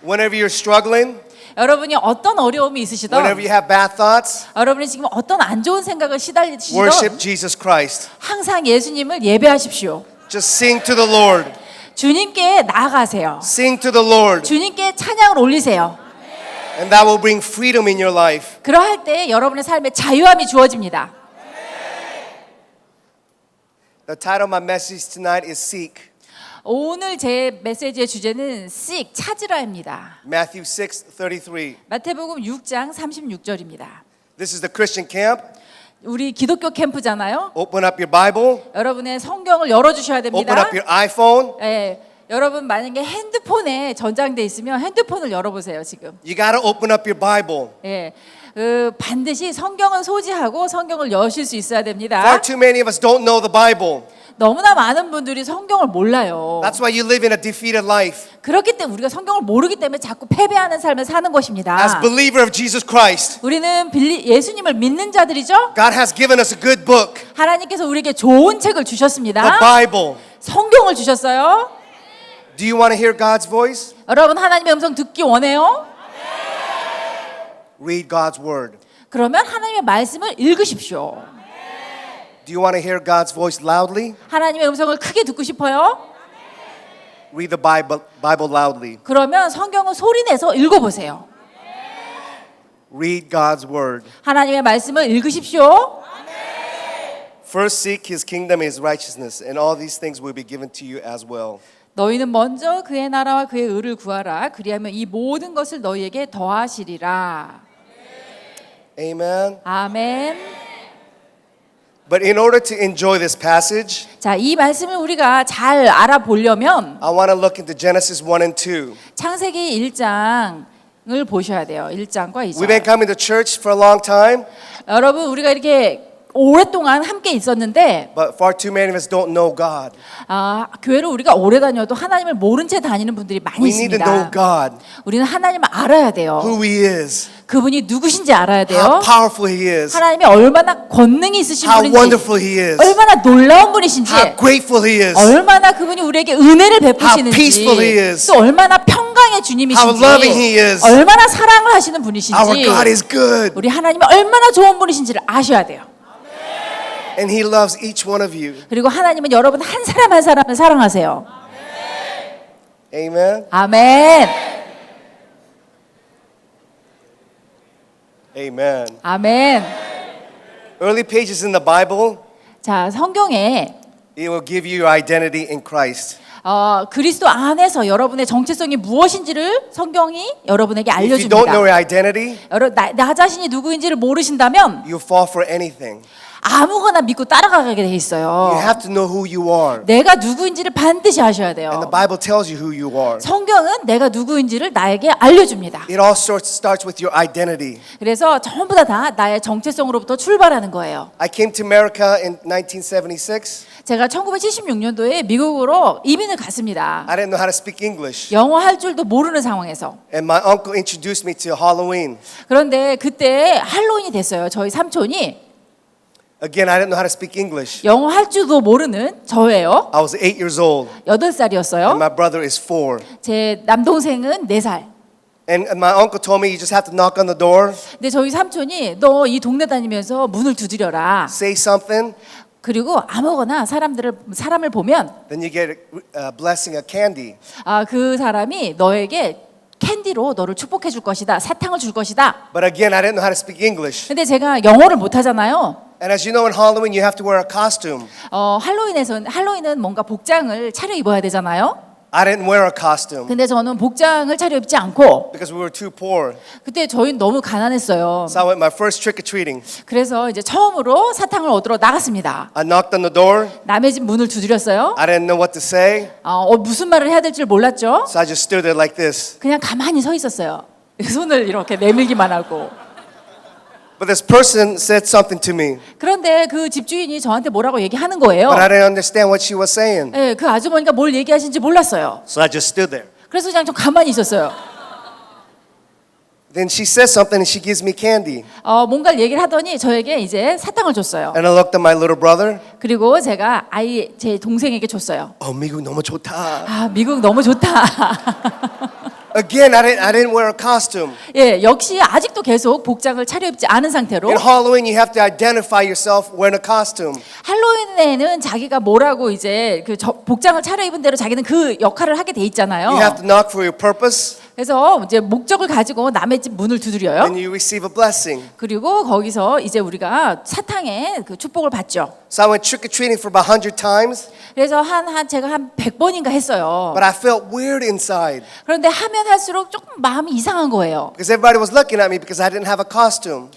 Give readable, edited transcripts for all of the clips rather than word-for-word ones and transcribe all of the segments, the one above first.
Whenever you're struggling, 여러분이 어떤 어려움이 있으시던, whenever you have bad thoughts, 여러분이 지금 어떤 안 좋은 생각을 시달리시던 worship Jesus Christ. 항상 예수님을 예배하십시오. Just sing to the Lord. 주님께 나아가세요. Sing to the Lord. 주님께 찬양을 올리세요. And that will bring freedom in your life. 그러할 때 여러분의 삶에 자유함이 주어집니다. The title of my message tonight is Seek. 오늘 제 메시지의 주제는 Seek, 찾으라입니다. Matthew 6:33. 마태복음 6장 36절입니다. This is the Christian camp. 우리 기독교 캠프잖아요. Open up your Bible. 여러분의 성경을 열어주셔야 됩니다. Open up your iPhone. 예, 여러분 만약에 핸드폰에 저장돼 있으면 핸드폰을 열어보세요 지금. You got to open up your Bible. 예, 반드시 성경을 소지하고 성경을 여실 수 있어야 됩니다. Far too many of us don't know the Bible. 너무나 많은 분들이 성경을 몰라요. That's why you live in a defeated life. 그렇기 때문에 우리가 성경을 모르기 때문에 자꾸 패배하는 삶을 사는 것입니다. As believer of Jesus Christ, 우리는 예수님을 믿는 자들이죠. God has given us a good book, 하나님께서 우리에게 좋은 책을 주셨습니다. the Bible. 성경을 주셨어요. Do you want to hear God's voice? 여러분 하나님의 음성 듣기 원해요? Read God's word. 그러면 하나님의 말씀을 읽으십시오. Do you want to hear God's voice loudly? 하나님의 음성을 크게 듣고 싶어요? Read the Bible loudly. 그러면 성경을 소리내서 읽어보세요. Read God's word. 하나님의 말씀을 읽으십시오. First seek his kingdom and his righteousness, and all these things will be given to you as well. 너희는 먼저 그의 나라와 그의 의를 구하라. 그리하면 이 모든 것을 너희에게 더하시리라. Amen. 아멘. But in order to enjoy this passage, 자, 이 말씀을 우리가 잘 알아보려면 I want to look into Genesis 1 and 2. 창세기 1장을 보셔야 돼요. 1장과 2장. We've been coming to church for a long time, 여러분 우리가 이렇게 오랫동안 함께 있었는데 but far too many of us don't know God. 교회를 우리가 오래 다녀도 하나님을 모른 채 다니는 분들이 많이 We need to know 있습니다. God, 우리는 하나님을 알아야 돼요. who he is, 그분이 누구신지 알아야 how 돼요. powerful he is, 하나님이 얼마나 권능이 있으신 how 분인지, wonderful he is, 얼마나 놀라운 분이신지, how grateful he is, 얼마나 그분이 우리에게 은혜를 How 베푸시는지, peaceful he is. 또 얼마나 평강의 how 주님이신지, loving he is. 얼마나 사랑을 하시는 Our 분이신지, God is good, 우리 하나님이 얼마나 좋은 분이신지를 아셔야 돼요. and he loves each one of you. 그리고 하나님은 여러분 한 사람 한 사람을 사랑하세요. Amen. 아멘. Amen. 아멘. Early pages in the Bible, 자, 성경에 it will give you your identity in Christ. 그리스도 안에서 여러분의 정체성이 무엇인지를 성경이 여러분에게 If you don't know 알려줍니다. your identity, 나 자신이 누구인지를 모르신다면 you fall for anything. 아무거나 믿고 따라가게 돼 You 있어요. have to know who you are. 내가 누구인지를 반드시 아셔야 And 돼요. the Bible tells you who you are. 성경은 내가 누구인지를 나에게 알려줍니다. It all starts with your identity. 그래서 전부 다 나의 정체성으로부터 출발하는 거예요. I came to America in 1976. 제가 1976년도에 미국으로 이민을 갔습니다. I didn't know how to speak English. 영어 할 줄도 모르는 상황에서. And my uncle introduced me to Halloween. 그런데 그때 할로윈이 됐어요. 저희 삼촌이 Again, I didn't know how to speak English. 영어 할 줄도 모르는 저예요. I was 8 years old. 8살이었어요. And my brother is 4. 제 남동생은 4살. And my uncle told me you just have to knock on the door, 근데 저희 삼촌이 너 이 동네 다니면서 문을 두드려라. say something, 그리고 아무거나 사람을 보면 then you get a blessing of candy. 그 사람이 너에게 캔디로 너를 축복해 줄 것이다. 사탕을 줄 것이다. But again, I didn't know how to speak English. 근데 제가 영어를 못 하잖아요. And as you know, in Halloween, you have to wear a costume. 할로윈은 뭔가 복장을 차려 입어야 되잖아요. I didn't wear a costume 근데 저는 복장을 차려 입지 않고 because we were too poor. 그때 저희는 너무 가난했어요. So I went my first trick-or-treating. 그래서 이제 처음으로 사탕을 얻으러 나갔습니다. I knocked on the door. 남의 집 문을 두드렸어요. I didn't know what to say. 무슨 말을 해야 될지 몰랐죠. So I just stood there like this. 그냥 가만히 서 있었어요. 손을 이렇게 내밀기만 하고. But this person said something to me, 그런데 그 집주인이 저한테 뭐라고 얘기하는 거예요. but I didn't understand what she was saying. 네, 그 아주머니가 뭘 얘기하신지 몰랐어요. So I just stood there. 그래서 그냥 좀 가만히 있었어요. Then she says something and she gives me candy. 뭔가를 얘기를 하더니 저에게 이제 사탕을 줬어요. And I looked at my little brother. 그리고 제가 제 동생에게 줬어요. 미국 너무 좋다. 미국 너무 좋다. Again, I didn't wear a costume. 예, 역시 아직도 계속 복장을 차려입지 않은 상태로 In Halloween, you have to identify yourself wearing a costume. 할로윈에는 자기가 뭐라고 이제 그 복장을 차려입은 대로 자기는 그 역할을 하게 돼 있잖아요. You have to knock for your purpose, 그래서 이제 목적을 가지고 남의 집 문을 두드려요. and you receive a blessing. 그리고 거기서 이제 우리가 사탕의 그 축복을 받죠. So I went trick-or-treating for about 100 times, 그래서 제가 한 100번인가 했어요. but I felt weird inside 그런데 하면 할수록 조금 마음이 이상한 거예요. because everybody was looking at me because I didn't have a costume.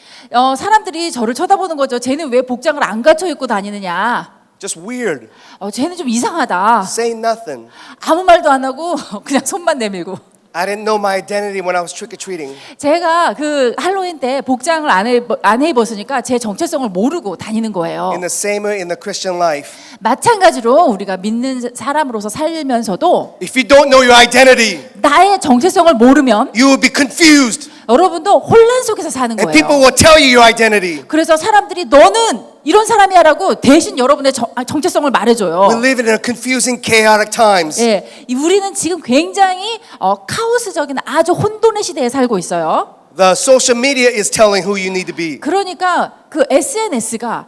사람들이 저를 쳐다보는 거죠. 쟤는 왜 복장을 안 갖춰 입고 다니느냐. Just weird, 쟤는 좀 이상하다. saying nothing. 아무 말도 안 하고 그냥 손만 내밀고. I didn't know my identity when I was trick-or-treating. 제가 그 할로윈 때 복장을 안 해입었으니까 제 정체성을 모르고 다니는 거예요. In the same way in the Christian life. 마찬가지로 우리가 믿는 사람으로서 살면서도 If you don't know your identity, 나의 정체성을 모르면 you will be confused. 여러분도 혼란 속에서 사는 And people 거예요. will tell you your identity. 그래서 사람들이 너는 이런 사람이야라고 대신 여러분의 정체성을 말해줘요. We live in a confusing, chaotic times. 예, 우리는 지금 굉장히 카오스적인 아주 혼돈의 시대에 살고 있어요. The social media is telling who you need to be. 그러니까 그 SNS가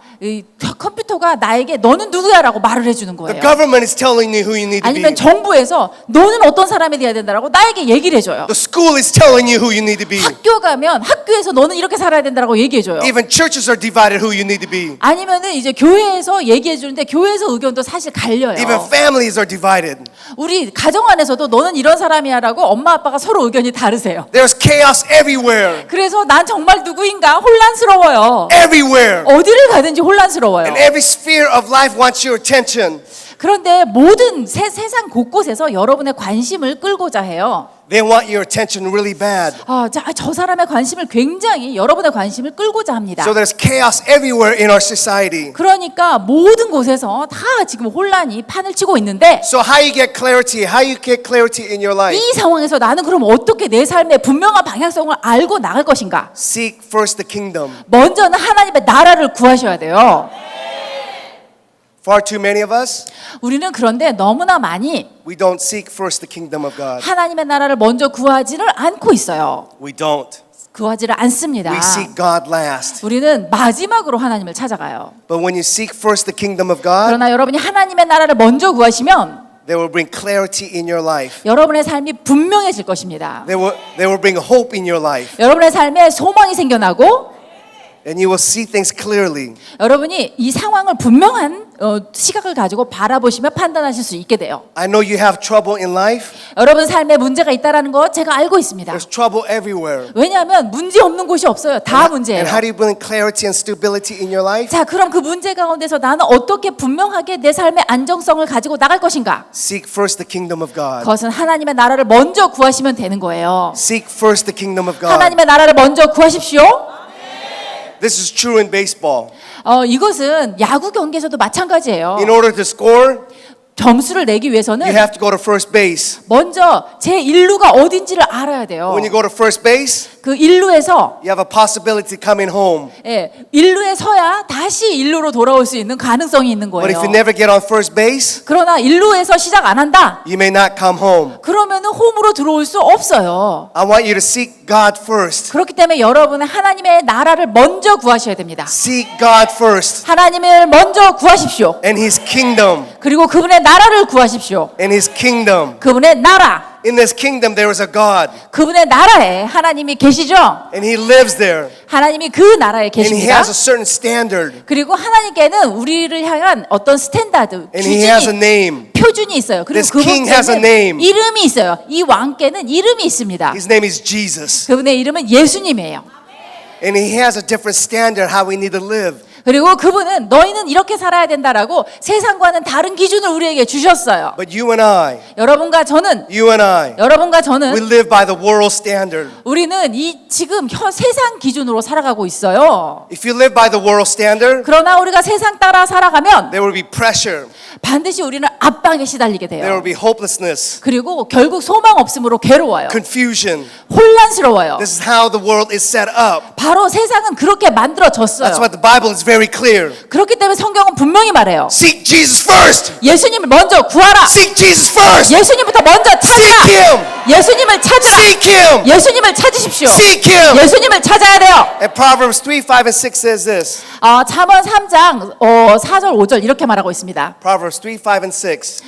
컴퓨터가 나에게 너는 누구야라고 말을 해주는 The 거예요. government is telling you who you need to be. 아니면 정부에서 너는 어떤 사람이 돼야 된다라고 나에게 얘기를 해줘요. The school is telling you who you need to be. 학교 가면 학교에서 너는 이렇게 살아야 된다라고 얘기해줘요. Even churches are divided who you need to be. 아니면은 이제 교회에서 얘기해 주는데 교회에서 의견도 사실 갈려요. Even families are divided. 우리 가정 안에서도 너는 이런 사람이야라고 엄마 아빠가 서로 의견이 다르세요. There's chaos everywhere. 그래서 난 정말 누구인가 혼란스러워요. Everywhere. 어디를 가든지 혼란스러워요. And every sphere of life wants your attention. 그런데 모든 세상 곳곳에서 여러분의 관심을 끌고자 해요. They want your attention really bad. 저 사람의 관심을 굉장히 여러분의 관심을 끌고자 합니다. So there's chaos everywhere in our society. 그러니까 모든 곳에서 다 지금 혼란이 판을 치고 있는데 So how you get clarity? How you get clarity in your life? 이 상황에서 나는 그럼 어떻게 내 삶의 분명한 방향성을 알고 나갈 것인가? Seek first the kingdom. 먼저는 하나님의 나라를 구하셔야 돼요. Far too many of us, 우리는 그런데 너무나 많이 we don't seek first the kingdom of God. 하나님의 나라를 먼저 구하지를 않고 있어요. We don't. 구하지를 않습니다. We seek God last. 우리는 마지막으로 하나님을 찾아가요. But when you seek first the kingdom of God, 그러나 여러분이 하나님의 나라를 먼저 구하시면 they will bring clarity in your life. 여러분의 삶이 분명해질 것입니다. They will bring hope in your life. 여러분의 삶에 소망이 생겨나고 And you will see things clearly. 여러분이 이 상황을 분명한 시각을 가지고 바라보시며 판단하실 수 있게 돼요. I know you have trouble in life. 여러분 삶에 문제가 있다라는 거 제가 알고 있습니다. There's trouble everywhere. 왜냐하면 문제 없는 곳이 없어요. 다 문제예요. And how do you bring clarity and stability in your life? 자, 그럼 그 문제 가운데서 나는 어떻게 분명하게 내 삶의 안정성을 가지고 나갈 것인가? Seek first the kingdom of God. 그것은 하나님의 나라를 먼저 구하시면 되는 거예요. Seek first the kingdom of God. 하나님의 나라를 먼저 구하십시오. This is true in baseball. 이것은 야구 경기에서도 마찬가지예요. In order to score, 점수를 내기 위해서는 you have to go to first base. 먼저 제 일루가 어딘지를 알아야 돼요. When you go to first base, 그 일루에서 you have a possibility coming home. 일루에 서야 다시 일루로 돌아올 수 있는 가능성이 있는 But 거예요. if you never get on first base, 그러나 일루에서 시작 안 한다. you may not come home. 그러면은 홈으로 들어올 수 없어요. I want you to seek God first. 그렇기 때문에 여러분은 하나님의 나라를 먼저 구하셔야 됩니다. Seek God first 하나님을 먼저 구하십시오. and His kingdom. 그리고 그분의 나라를 구하십시오. And His kingdom. 그분의 나라, In this kingdom, there is a God, 그분의 나라에 하나님이 계시죠. and He lives there, 하나님이 그 나라에 and He 계십니다. has a certain standard, 그리고 하나님께는 우리를 향한 어떤 스탠다드, and He has a 기준이, name. 표준이 있어요. 그리고 This king has a 그분께는 name. 이름이 있어요. 이 왕께는 이름이 있습니다. His name is Jesus, 그분의 이름은 예수님이에요. and He has a different standard how we need to live. 그리고 그분은 너희는 이렇게 살아야 된다라고 세상과는 다른 기준을 우리에게 주셨어요. But you and I, 여러분과 저는 we 저는 live by the world standard. 우리는 이 지금 세상 기준으로 살아가고 있어요. If you live by the world standard, 그러나 우리가 세상 따라 살아가면 there will be pressure, 반드시 우리는 압박에 시달리게 there will 돼요. be hopelessness, 그리고 결국 소망 없음으로 괴로워요. confusion. 혼란스러워요. This is how the world is set up. 바로 세상은 그렇게 만들어졌어요. That's why the Bible is very very clear. 그렇기 때문에 성경은 분명히 말해요. Seek Jesus first. 예수님을 먼저 구하라. Seek Jesus first. 예수님부터 먼저 Seek 찾으라. Him. 예수님을 찾으라. Seek Him. 예수님을 찾으십시오. Seek Him. 예수님을 찾아야 돼요. And Proverbs 3, 5, and 6 says this. 잠언 3장 4절 5절 이렇게 말하고 있습니다. Proverbs 3, 5, and 6.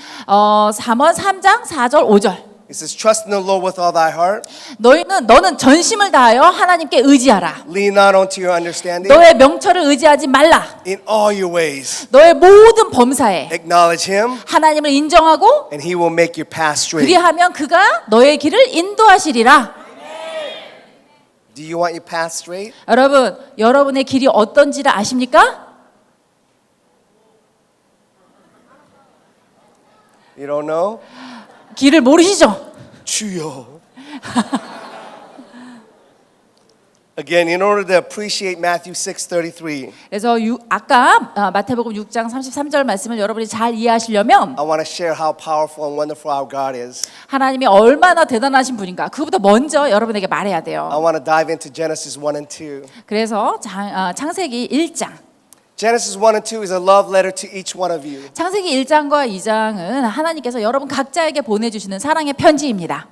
잠언 3장 4절 5절. It says, trust in the Lord with all thy heart. 너는 전심을 다하여 하나님께 의지하라. Lean not unto your understanding. 너의 명철을 의지하지 말라. In all your ways. 너의 모든 범사에 Acknowledge Him, 하나님을 인정하고 and He will make your path straight. 그리하면 그가 너의 길을 인도하시리라. Do you want your path straight? 여러분, 여러분의 길이 어떤지를 아십니까? You don't know? 길을 모르시죠? 주여. Again, in order to appreciate Matthew 6:33, 그래서 아까 마태복음 6장 33절 말씀을 여러분이 잘 이해하시려면 I want to share how powerful and wonderful our God is. 하나님이 얼마나 대단하신 분인가 그거부터 먼저 여러분에게 말해야 I 돼요. want to dive into Genesis 1 and 2. 그래서 창세기 1장 Genesis 1 and 2 is a love letter to each one of you. 창세기 1장과 2장은 하나님께서 여러분 각자에게 보내주시는 사랑의 편지입니다.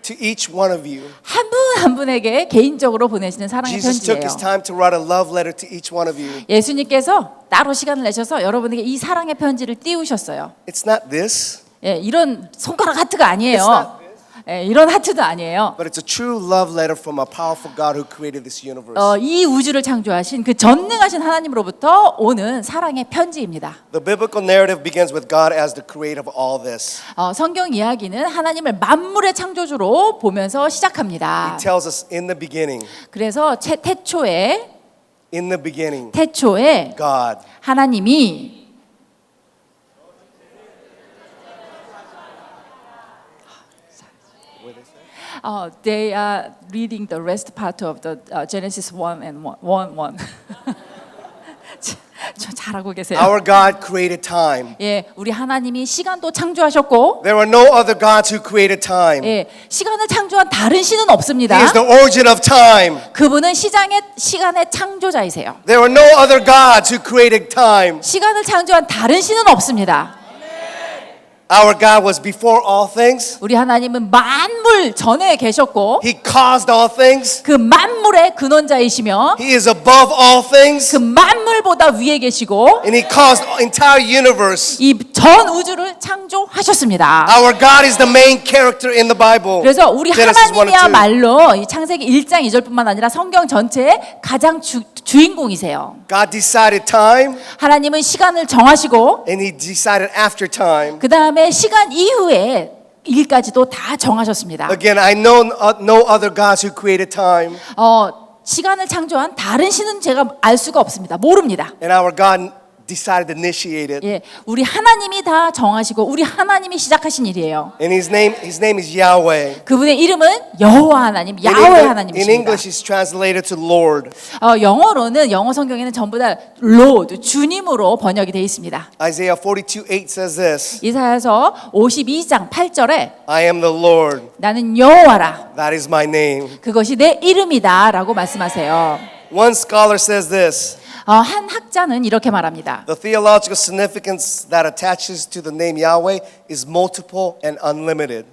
To each one of you. 한 분 한 분에게 개인적으로 보내시는 사랑의 Jesus took 편지예요. His time to write a love letter to each one of you. 예수님께서 따로 시간을 내셔서 여러분에게 이 사랑의 편지를 띄우셨어요. It's not this, 예, 이런 손가락 하트가 It's 아니에요. not 예, 이런 하트도 아니에요. but it's a true love letter from a powerful God who created this universe. 이 우주를 창조하신 그 전능하신 하나님으로부터 오는 사랑의 편지입니다. The biblical narrative begins with God as the creator of all this. 성경 이야기는 하나님을 만물의 창조주로 보면서 시작합니다. He tells us in the beginning, 그래서 태초에 God. 하나님이 they are reading the rest part of the Genesis 1 and 1. 저 잘하고 계세요. Our God created time. 예, 우리 하나님이 시간도 창조하셨고, There are no other gods who created time. 예, 시간을 창조한 다른 신은 He 없습니다. is the origin of time. 그분은 시간의 창조자이세요. There are no other gods who created time. 시간을 창조한 다른 신은 없습니다. Our God was before all things. 우리 하나님은 만물 전에 계셨고, He caused all things. 그 만물의 근원자이시며, He is above all things. 그 만물보다 위에 계시고, And He caused the entire universe. 이 전 우주를 창조하셨습니다. Our God is the main character in the Bible. 그래서 우리 Genesis 1 and 2. 하나님이야말로 이 창세기 1장 2절뿐만 아니라 성경 전체의 가장 주인공이세요. God decided time, 하나님은 시간을 정하시고, and He decided after time. 그 다음에 시간 이후에 일까지도 다 정하셨습니다. Again, I know no other gods who created time. 시간을 창조한 다른 신은 제가 알 수가 없습니다. 모릅니다. And our God decided to initiate it. 예, 우리 하나님이 다 정하시고 우리 하나님이 시작하신 일이에요. And His name is Yahweh. 그분의 이름은 여호와 하나님, 야훼 In 하나님이십니다. English, it's translated to Lord. 영어로는 영어 성경에는 전부 다 Lord, 주님으로 번역이 되어 있습니다. Isaiah 42:8 says this. 이사야서 52장 8절에 I am the Lord. 나는 여호와라. That is my name. 그것이 내 이름이다라고 말씀하세요. One scholar says this. 한 학자는 이렇게 말합니다. The theological significance that attaches to the name Yahweh is multiple and unlimited.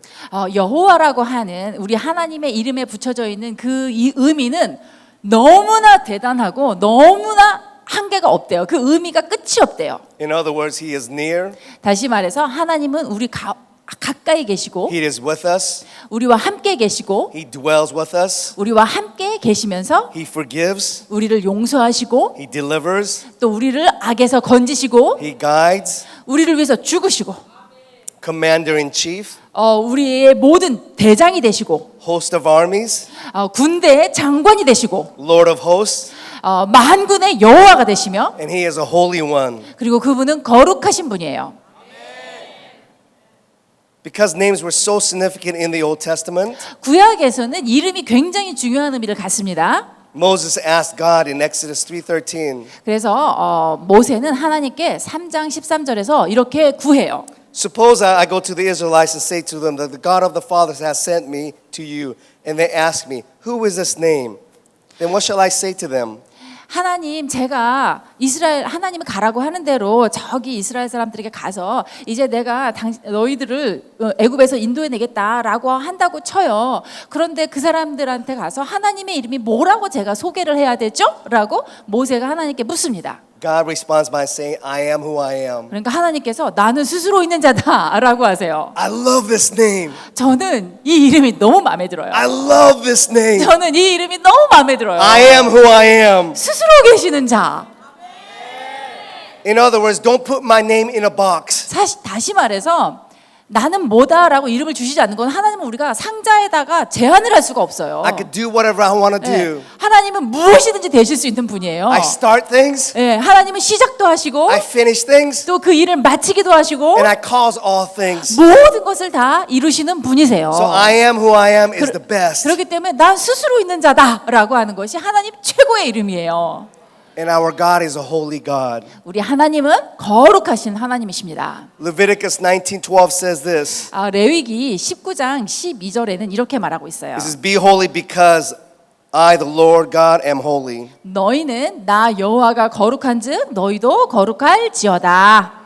여호와라고 하는 우리 하나님의 이름에 붙여져 있는 그 이 의미는 너무나 대단하고 너무나 한계가 없대요. 그 의미가 끝이 없대요. In other words, He is near. 다시 말해서 하나님은 우리 가까이 계시고 He is with us. 우리와 함께 계시고 He dwells with us. 우리와 함께 계시면서 He forgives. 우리를 용서하시고 He delivers. 또 우리를 악에서 건지시고 He guides. 우리를 위해서 죽으시고 Commander in chief. 우리의 모든 대장이 되시고 Host of armies. 군대의 장관이 되시고 Lord of hosts. 만군의 여호와가 되시며 And He is a holy one. 그리고 그분은 거룩하신 분이에요. Because names were so significant in the Old Testament, 구약에서는 이름이 굉장히 중요한 의미를 갖습니다. Moses asked God in Exodus 3:13, 그래서 모세는 하나님께 3장 13절에서 이렇게 구해요. Suppose I go to the Israelites and say to them that the God of the fathers has sent me to you, and they ask me, Who is this name? then what shall I say to them? 하나님, 제가 이스라엘 하나님이 가라고 하는 대로 저기 이스라엘 사람들에게 가서 이제 내가 너희들을 애굽에서 인도해 내겠다라고 한다고 쳐요. 그런데 그 사람들한테 가서 하나님의 이름이 뭐라고 제가 소개를 해야 되죠? 라고 모세가 하나님께 묻습니다. God responds by saying, I am who I am. 그러니까 하나님께서 나는 스스로 있는 자다라고 하세요. I love this name. 저는 이 이름이 너무 마음에 들어요. I love this name. 저는 이 이름이 너무 마음에 들어요. I am who I am. 스스로 계시는 자. In other words, don't put my name in a box. 사실 다시 말해서 나는 뭐다라고 이름을 주시지 않는 건 하나님은 우리가 상자에다가 제한을 할 수가 없어요. I could do whatever I want to 예, do. 하나님은 무엇이든지 되실 수 있는 분이에요. I start things, 예, 하나님은 시작도 하시고 I finish things, 또 그 일을 마치기도 하시고 and I cause all things. 모든 것을 다 이루시는 분이세요. So I am who I am is the best. 그렇기 때문에 난 스스로 있는 자다라고 하는 것이 하나님 최고의 이름이에요. And our God is a holy God. 우리 하나님은 거룩하신 하나님이십니다. Leviticus 19:12 says this. 레위기 19장 12절에는 이렇게 말하고 있어요. It says, Be holy because I, the Lord God, am holy. 너희는 나 여호와가 거룩한즉 너희도 거룩할지어다.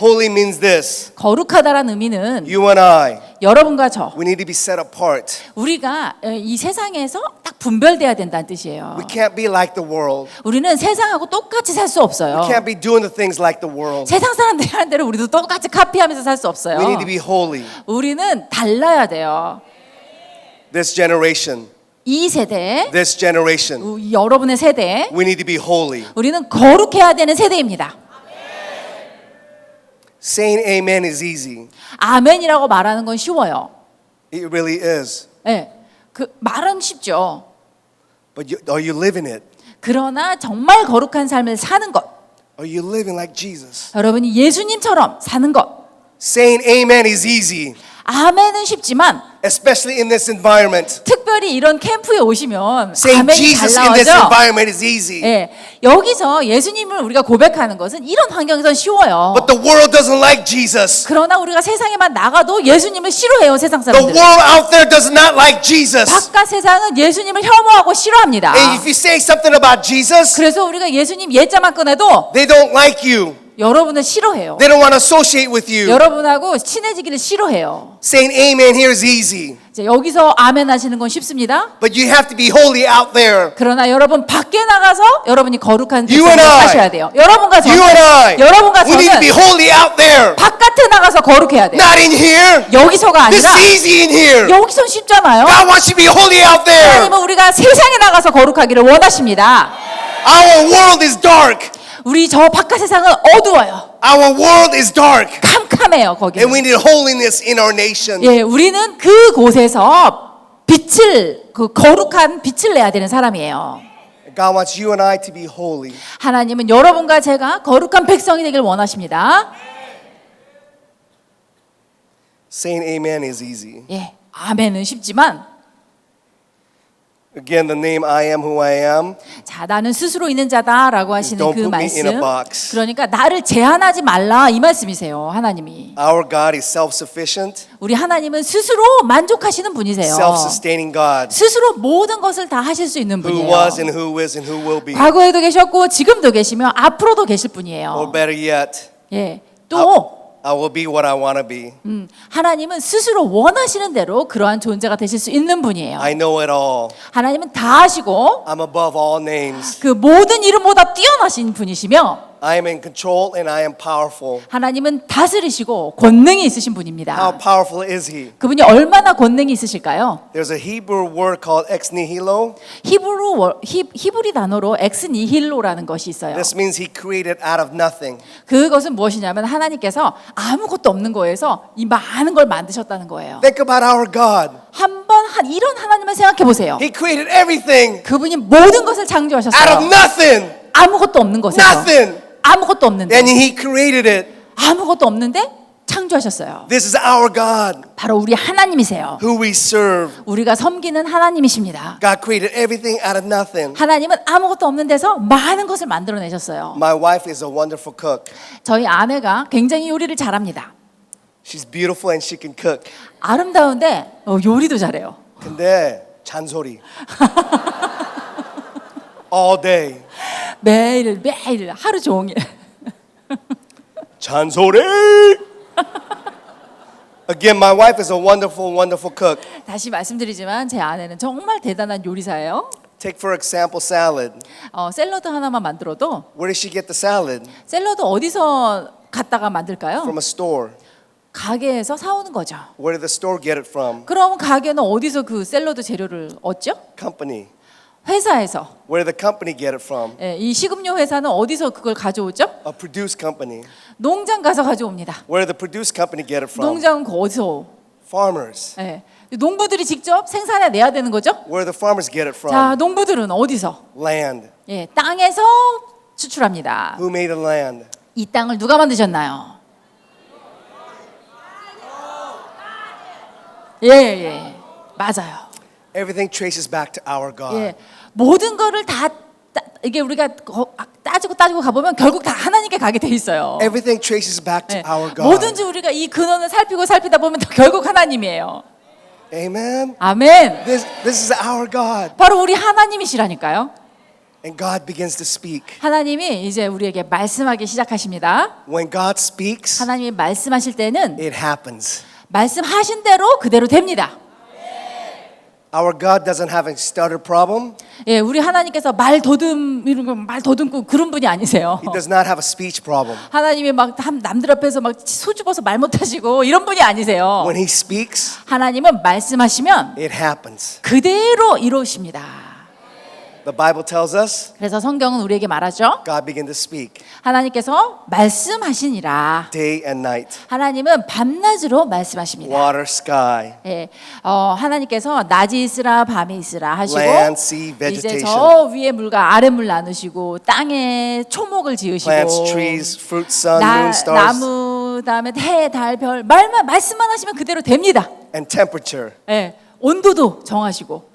Holy means this. 거룩하다라는 의미는 You and I, 여러분과 저 we need to be set apart. 우리가 이 세상에서 딱 분별돼야 된다는 뜻이에요. We can't be like the world. 우리는 세상하고 똑같이 살 수 없어요. We can't be doing the things like the world. 세상 사람들이 하는 대로 우리도 똑같이 카피하면서 살 수 없어요. We need to be holy. 우리는 달라야 돼요. This generation, 이 세대, this generation, 여러분의 세대, we need to be holy. 우리는 거룩해야 되는 세대입니다. Saying amen is easy. 아멘이라고 말하는 건 쉬워요. It really is. 네, 그 말은 쉽죠. But are you living it? 그러나 정말 거룩한 삶을 사는 것, Are you living like Jesus? 여러분이 예수님처럼 사는 것. Saying amen is easy, 아멘은 쉽지만 especially in this environment. 특별히 이런 캠프에 오시면 Saying 아멘이 잘 Jesus in this 나오죠. environment is easy. 예, 여기서 예수님을 우리가 고백하는 것은 이런 환경에선 쉬워요. But the world doesn't like Jesus. 그러나 우리가 세상에만 나가도 예수님을 싫어해요, 세상 The 사람들. world out there does not like Jesus. 바깥 세상은 예수님을 혐오하고 싫어합니다. And if you say something about Jesus, 그래서 우리가 예수님 예자만 꺼내도 they don't like you. 여러분을 싫어해요. They don't want to associate with you. 여러분하고 친해지기를 싫어해요. Saying amen here is easy. 이제 여기서 아멘 하시는 건 쉽습니다. But you have to be holy out there. 그러나 여러분 밖에 나가서 여러분이 거룩한 You and 삶을 I. 사셔야 돼요. 여러분과 저는, You and I, 여러분과 we need to be 저는 holy out there. 바깥에 나가서 거룩해야 돼요. Not in here. 여기서가 This 아니라 is easy in here. 여기선 쉽잖아요. God wants you to be holy out there. 하나님은 우리가 세상에 나가서 거룩하기를 원하십니다. Our world is dark. 우리 저 바깥 세상은 어두워요. Our world is dark. 깜깜해요, 거기는. And we need holiness in our nation. 예, 우리는 그곳에서 빛을, 그 거룩한 빛을 내야 되는 사람이에요. God wants you and I to be holy. 하나님은 여러분과 제가 거룩한 백성이 되길 원하십니다. Saying amen is easy. 예, 아멘은 쉽지만 Again, the name I am who I am. 자, 나는 스스로 있는 자다라고 하시는 Don't 그 put me in a 말씀. box. 그러니까 나를 제한하지 말라 이 말씀이세요, 하나님이. Our God is self-sufficient, 우리 하나님은 스스로 만족하시는 분이세요. self-sustaining God 스스로 모든 것을 다 하실 수 있는 who 분이에요. was and who is and who will be. 과거에도 계셨고 지금도 계시며 앞으로도 계실 분이에요. Or better yet, 예, 또 I will be what I want to be. 하나님은 스스로 원하시는 대로 그러한 존재가 되실 수 있는 분이에요. I know it all. 하나님은 다 아시고 I'm above all names. 그 모든 이름보다 뛰어나신 분이시며 I am in control and I am powerful. 하나님은 다스리시고 권능이 있으신 분입니다. How powerful is he? 그분이 얼마나 권능이 있으실까요? There's a Hebrew word called ex nihilo. 히브리 단어로 엑스니힐로라는 것이 있어요. This means he created out of nothing. 그것은 무엇이냐면 하나님께서 아무것도 없는 거에서 이 많은 걸 만드셨다는 거예요. Think about our God. 한번 이런 하나님을 생각해 보세요. He created everything 그분이 모든 것을 out of 창조하셨어요. nothing. 아무것도 없는 곳에서. Nothing. 아무것도 없는데. And he created it. 아무것도 없는데 창조하셨어요. This is our God 바로 우리 하나님이세요. who we serve. 우리가 섬기는 하나님이십니다. God created everything out of nothing. 하나님은 아무것도 없는 데서 많은 것을 만들어내셨어요. My wife is a wonderful cook. 저희 아내가 굉장히 요리를 잘합니다. She's beautiful and she can cook. 아름다운데 요리도 잘해요. 근데 잔소리. all day. 매일 하루 종일. 잔소리. Again, my wife is a wonderful, wonderful cook. 다시 말씀드리지만 제 아내는 정말 대단한 요리사예요. Take for example salad. 샐러드 하나만 만들어도 Where does she get the salad? 샐러드 어디서 갖다가 만들까요? From a store. 가게에서 사오는 거죠. Where did the store get it from? 그럼 가게는 어디서 그 샐러드 재료를 얻죠? Company. 회사에서. Where did the company get it from? 예, 이 식음료 회사는 어디서 그걸 가져오죠? A produce company. 농장 가서 가져옵니다. Where did the produce company get it from? 농장은 어디서? Farmers. 예. 농부들이 직접 생산해 내야 되는 거죠? Where do the farmers get it 자, from? 농부들은 어디서? Land. 예, 땅에서 추출합니다. Who made the land? 이 땅을 누가 만드셨나요? 예, 맞아요. Everything traces back to our God. 예, 모든 거를 다 이게 우리가 따지고 가보면 결국 다 하나님께 가게 돼 있어요. Everything traces back to 예, our God. 뭐든지 우리가 이 근원을 살피다 보면 결국 하나님이에요. Amen. 아멘. This is our God. 바로 우리 하나님이시라니까요. And God begins to speak. 하나님이 이제 우리에게 말씀하기 시작하십니다. When God speaks, 하나님이 말씀하실 때는 it happens. 말씀하신 대로 그대로 됩니다. Our God doesn't have a stutter problem. 예, 우리 하나님께서 말 더듬고 그런 분이 아니세요. He does not have a speech problem. 하나님이 막 남들 앞에서 막 수줍어서 말 못하시고 이런 분이 아니세요. When He speaks, 하나님은 말씀하시면 it happens. 그대로 이루십니다. The Bible tells us 그래서 성경은 우리에게 말하죠. God began to speak 하나님께서 말씀하시니라. day and night, 하나님은 밤낮으로 말씀하십니다. water, sky, 예, 하나님께서 낮이 있으라 밤이 있으라 하시고 land, sea, 이제 vegetation, 저 위에 물과 아래 물 나누시고 땅에 초목을 지으시고 plants, trees, fruit, sun, moon, stars, 나무 다음에 해, 달, 별 말씀만 하시면 그대로 됩니다. and temperature. 예, 온도도 정하시고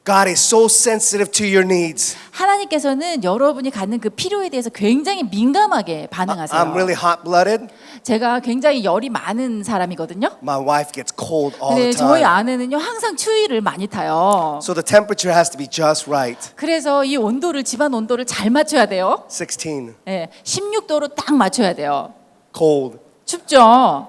God is so sensitive to your needs. 하나님께서는 여러분이 갖는 그 필요에 대해서 굉장히 민감하게 반응하세요. I'm really hot-blooded. 제가 굉장히 열이 많은 사람이거든요. My wife gets cold all 근데 the 저희 time. 아내는요 항상 추위를 많이 타요. So the temperature has to be just right. 그래서 이 온도를 집안 온도를 잘 맞춰야 돼요. 16, 예, 16도로 딱 맞춰야 돼요. cold. 춥죠.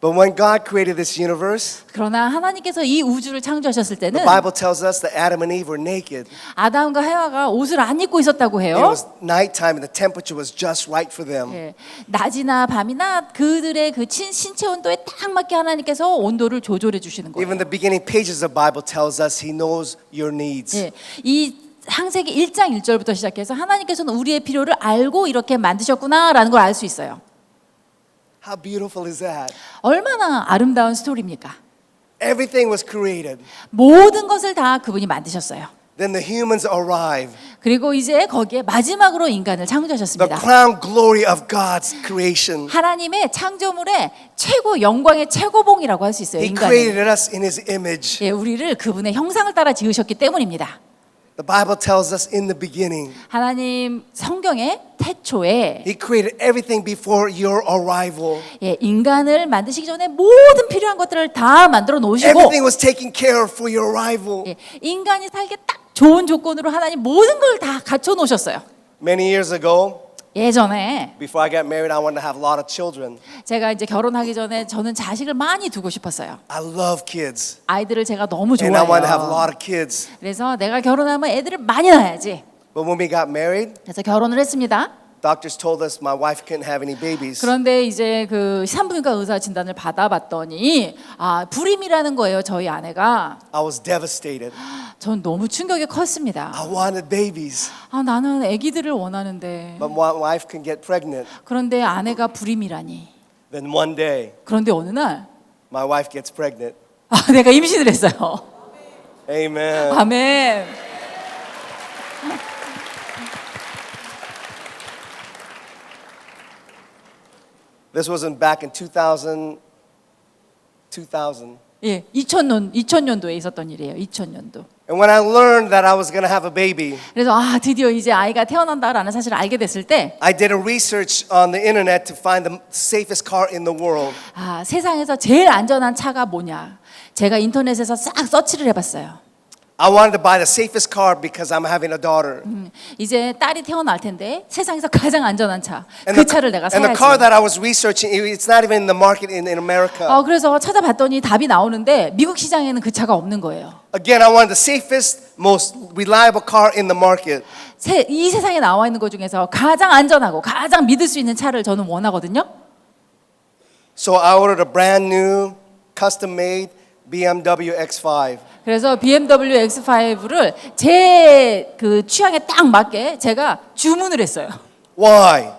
But when God created this universe, 그러나 하나님께서 이 우주를 창조하셨을 the 때는 Bible tells us that Adam and Eve were naked. 아담과 해와가 옷을 안 입고 있었다고 It 해요. was nighttime and the temperature was just right for them. 예, 낮이나 밤이나 그들의 그 신체 온도에 딱 맞게 하나님께서 온도를 조절해 주시는 거예요. Even the beginning pages of the Bible tells us He knows your needs. 예, 이 창세기 1장 1절부터 시작해서 하나님께서는 우리의 필요를 알고 이렇게 만드셨구나라는 걸 알 수 있어요. How beautiful is that? 얼마나 아름다운 스토리입니까? Everything was created. 모든 것을 다 그분이 만드셨어요. Then the humans arrive. 그리고 이제 거기에 마지막으로 인간을 The 창조하셨습니다. crown glory of God's creation. 하나님의 창조물의 최고 영광의 최고봉이라고 할 수 있어요. He 인간을. created us in His image. 예, 우리를 그분의 형상을 따라 지으셨기 때문입니다. The Bible tells us in the beginning, 하나님 성경의 태초에 He created everything before your arrival. 예, 인간을 만드시기 전에 모든 필요한 것들을 다 만들어 놓으시고 Everything was taken care of for your arrival. 예, 인간이 살기 딱 좋은 조건으로 하나님 모든 걸 다 갖춰 놓으셨어요. Many years ago, 예전에 before I got married, I wanted to have a lot of children. 제가 이제 결혼하기 전에 저는 자식을 많이 두고 싶었어요. I love kids. 아이들을 제가 너무 And I wanted to have a 좋아해요. lot of kids. 그래서 내가 결혼하면 애들을 많이 낳아야지. But when we got married, 그래서 결혼을 했습니다. doctors told us my wife couldn't have any babies. 그런데 이제 그 산부인과 의사 진단을 받아봤더니 불임이라는 거예요. 저희 아내가. I was devastated. 전 너무 충격이 컸습니다. I wanted babies, 나는 아기들을 원하는데 but my wife couldn't get pregnant. 그런데 아내가 불임이라니. Then one day, 그런데 어느 날 my wife gets pregnant. 내가 임신을 했어요. Amen. 아멘. This wasn't back in 2000. 예, 2000년도에 있었던 일이에요. 2000년도. And when I learned that I was going to have a baby, 그래서 드디어 이제 아이가 태어난다라는 사실을 알게 됐을 때 I did a research on the internet to find the safest car in the world. 세상에서 제일 안전한 차가 뭐냐? 제가 인터넷에서 싹 서치를 해봤어요. I wanted to buy the safest car because I'm having a daughter. 이제 딸이 태어날 텐데 세상에서 가장 안전한 차, And 그 차를 내가 and the car 사야지. that I was researching, it's not even in the market in America. 그래서 찾아봤더니 답이 나오는데 미국 시장에는 그 차가 없는 거예요. Again, I wanted the safest, most reliable car in the market. 이 세상에 나와 있는 것 중에서 가장 안전하고 가장 믿을 수 있는 차를 저는 원하거든요. So I ordered a brand new, custom-made BMW X5. 그래서 BMW X5를 제 그 취향에 딱 맞게 제가 주문을 했어요. Why?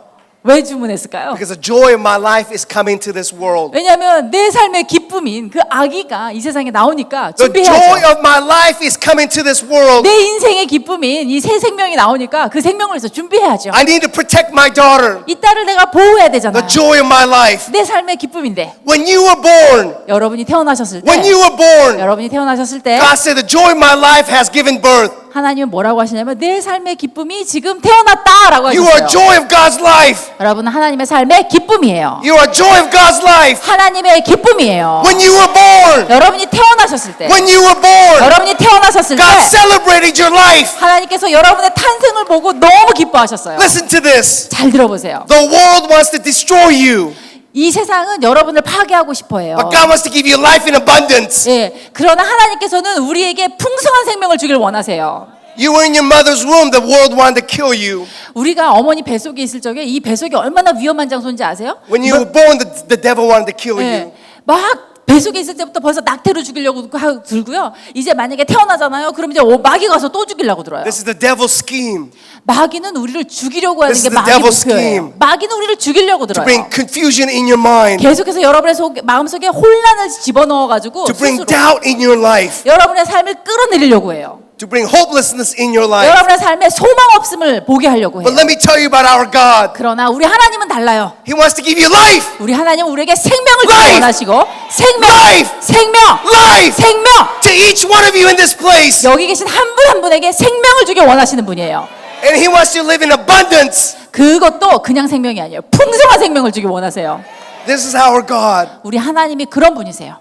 왜 주문했을까요? Because the joy of my life is coming to this world. 왜냐하면 내 삶의 기쁨인 그 아기가 이 세상에 나오니까 The joy 준비해야죠. of my life is coming to this world. 내 인생의 기쁨인 이 새 생명이 나오니까 그 생명을 위해서 준비해야죠. I need to protect my daughter. 이 딸을 내가 보호해야 되잖아요. The joy of my life. 내 삶의 기쁨인데 When you were born, 여러분이 태어나셨을 때 when you were born, 여러분이 태어나셨을 때 God said the joy of my life has given birth. 하나님은 뭐라고 하시냐면 내 삶의 기쁨이 지금 태어났다라고 You are 하셨어요. joy of God's life. 여러분은 하나님의 삶의 기쁨이에요. You are joy of God's life. 하나님의 기쁨이에요. When you were born, 여러분이 태어나셨을 때 when you were born, 여러분이 태어나셨을 때 God celebrated your life. 하나님께서 여러분의 탄생을 보고 너무 기뻐하셨어요. Listen to this. 잘 들어보세요. The world wants to destroy you, 이 세상은 여러분을 파괴하고 싶어 해요. but God wants to give you life in abundance. 예, 그러나 하나님께서는 우리에게 풍성한 생명을 주길 원하세요. You were in your mother's womb, the world wanted to kill you. 우리가 어머니 뱃속에 있을 적에 이 뱃속이 얼마나 위험한 장소인지 아세요? When you were born, the devil wanted to kill you. 예, 막 뱃속에 있을 때부터 벌써 낙태로 죽이려고 들고요. 이제 만약에 태어나잖아요. 그럼 이제 마귀 가서 또 죽이려고 들어요. This is the devil's scheme 마귀는 우리를 죽이려고 하는 This 게 is the 마귀 devil's 목표예요. scheme. 마귀는 우리를 죽이려고 to 들어요. bring confusion in your mind, 계속해서 여러분의 마음속에 혼란을 집어넣어 가지고 to bring 스스로 doubt in your life, 여러분의 삶을 끌어내리려고 해요. to bring hopelessness in your life. 여러분의 삶에 소망 없음을 보게 하려고 해요. But let me tell you about our God. 그러나 우리 하나님은 달라요. He wants to give you life, 우리 하나님은 우리에게 생명을 주기 Life! 원하시고 생명, Life! 생명, life 생명. to each one of you in this place. 여기 계신 한 분 한 분에게 생명을 주기 원하시는 분이에요. And He wants you to live in abundance. 그것도 그냥 생명이 아니에요. 풍성한 생명을 주기 원하세요. This is our God. 우리 하나님이 그런 분이세요.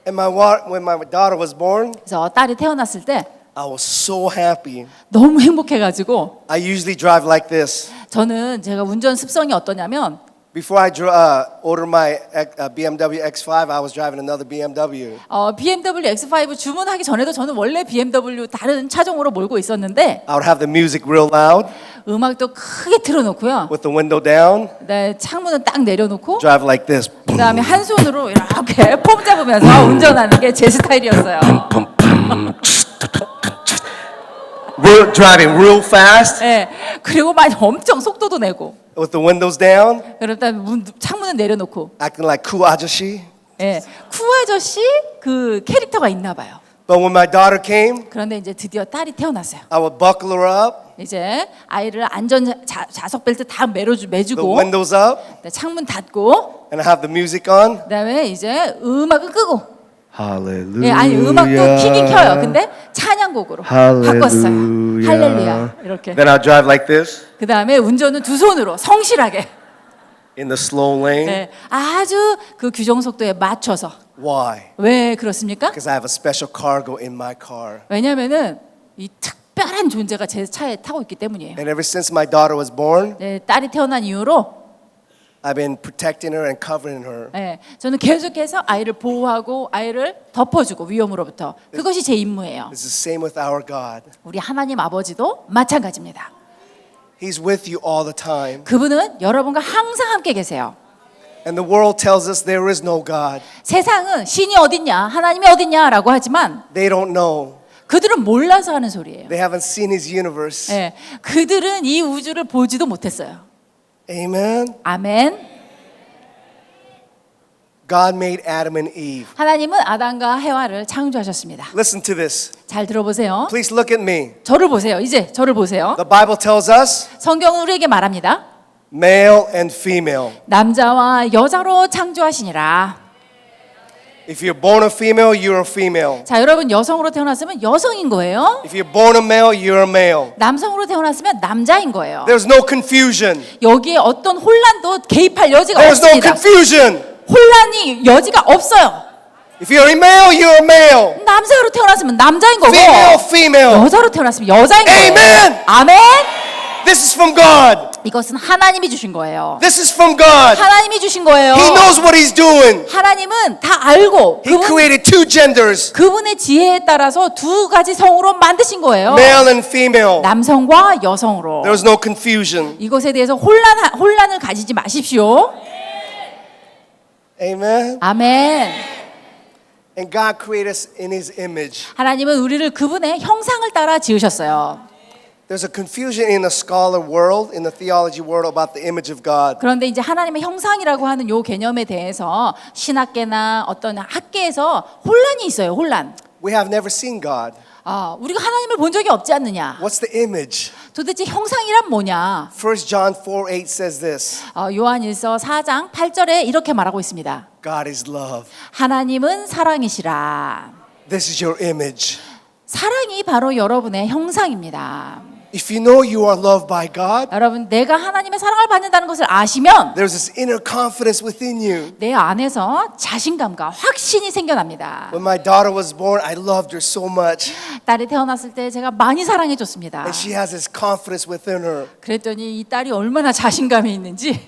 And when my daughter was born, 그래서 딸이 태어났을 때 I was so happy. 너무 행복해가지고 I usually drive like this. 저는 제가 운전 습성이 어떠냐면 Before I ordered my BMW X5, I was driving another BMW. BMW X5 주문하기 전에도 저는 원래 BMW 다른 차종으로 몰고 있었는데 I would have the music real loud 음악도 크게 틀어놓고요. with the window down, 네, 창문은 딱 내려놓고 drive like this. 그다음에 한 손으로 이렇게 폼 잡으면서 운전하는 게 제 스타일이었어요. Driving real fast 네, 그리고 막 엄청 속도도 내고 with the windows down, 그러다 창문은 내려놓고 acting like cool 아저씨. 예, 쿠 아저씨 그 캐릭터가 있나 봐요. But when my daughter came, 그런데 이제 드디어 딸이 태어났어요. I would buckle her up, 이제 아이를 안전 좌석 벨트 다 the 매주고 windows up, 창문 닫고 and I have the music on. 그다음에 이제 음악을 끄고 Hallelujah. 예, 아니 음악도 키긴 켜요. 근데 찬양곡으로 바꿨어요. 할렐루야 이렇게. Then I drive like this 그다음에 운전은 두 손으로 성실하게 in the slow lane. 예, 아주 그 규정 속도에 맞춰서. Why? 왜 그렇습니까? Because I have a special cargo in my car. 왜냐면은 이 특별한 존재가 제 차에 타고 있기 때문이에요. And ever since my daughter was born, 예, 딸이 태어난 이후로 I've been protecting her and covering her. 예, 저는 계속해서 아이를 보호하고 아이를 덮어주고 위험으로부터 그것이 제 임무예요. It's the same with our God. 우리 하나님 아버지도 마찬가지입니다. He's with you all the time. 그분은 여러분과 항상 함께 계세요. And the world tells us there is no God. 세상은 신이 어딨냐 하나님이 어딨냐라고 하지만 They don't know. 그들은 몰라서 하는 소리예요. They haven't seen His universe. 예, 그들은 이 우주를 보지도 못했어요. Amen. 아멘. God made Adam and Eve. 하나님은 아담과 해와를 창조하셨습니다. Listen to this. 잘 들어보세요. Please look at me. 저를 보세요. 이제 저를 보세요. The Bible tells us 성경은 우리에게 말합니다. male and female. 남자와 여자로 창조하시니라. If you're born a female, you're a female. 자, 여러분 여성으로 태어났으면 여성인 거예요. If you're born a male, you're a male. 남성으로 태어났으면 남자인 거예요. There's no confusion. 여기에 어떤 혼란도 개입할 여지가 There's no 없습니다. confusion. 혼란이 여지가 없어요. If you're a male, you're a male. 남자로 태어났으면 남자인 거고 Female, female. 여자로 태어났으면 여자인 거예요. Amen. 아멘. This is from God. 이것은 하나님이 주신 거예요. This is from God. 하나님이 주신 거예요. He knows what he's doing. 하나님은 다 알고 He created two genders, 그분의 지혜에 따라서 두 가지 성으로 만드신 거예요. male and female. 남성과 여성으로. There was no confusion. 이것에 대해서 혼란을 가지지 마십시오. Amen. 아멘. And God created us in his image. 하나님은 우리를 그분의 형상을 따라 지으셨어요. There's a confusion in the scholar world, in the theology world about the image of God. 그런데 이제 하나님의 형상이라고 하는 요 개념에 대해서 신학계나 어떤 학계에서 혼란이 있어요. 혼란. We have never seen God. 우리가 하나님을 본 적이 없지 않느냐. What's the image? 도대체 형상이란 뭐냐. 1 John 4:8 says this. 요한일서 4장 8절에 이렇게 말하고 있습니다. God is love. 하나님은 사랑이시라. This is your image. 사랑이 바로 여러분의 형상입니다. If you know you are loved by God, 여러분, 내가 하나님의 사랑을 받는다는 것을 아시면 there's this inner confidence within you. 내 안에서 자신감과 확신이 생겨납니다. When my daughter was born, I loved her so much. 딸이 태어났을 때 제가 많이 사랑해줬습니다. And she has this confidence within her. 그랬더니 이 딸이 얼마나 자신감이 있는지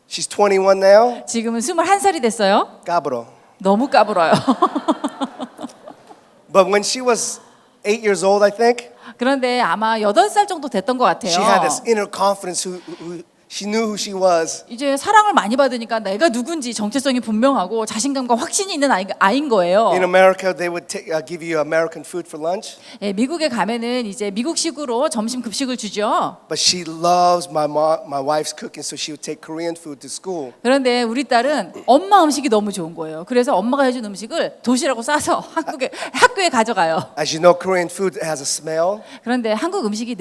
She's 21 now. 지금은 21살이 됐어요. Cabro. 너무 까불어요. But when she was 8 years old, I think, 그런데 아마 8살 정도 됐던 것 같아요. she had this inner confidence who she knew who she was. 이제 사랑을 많이 받으니까 내가 누군지 정체성이 분명하고 자신감과 확신이 있는 아이인 거예요. In America, they would give you American food for lunch. 예, 미국에 가면은 이제 미국식으로 점심 급식을 주죠. But she loves my wife's cooking, so she would take Korean food to school. 그런데 우리 딸은 엄마 음식이 너무 좋은 거예요. 그래서 엄마가 해준 음식을 도시락으로 싸서 학교에 가져가요. As you know, Korean food has a smell, 그런데 한국 음식이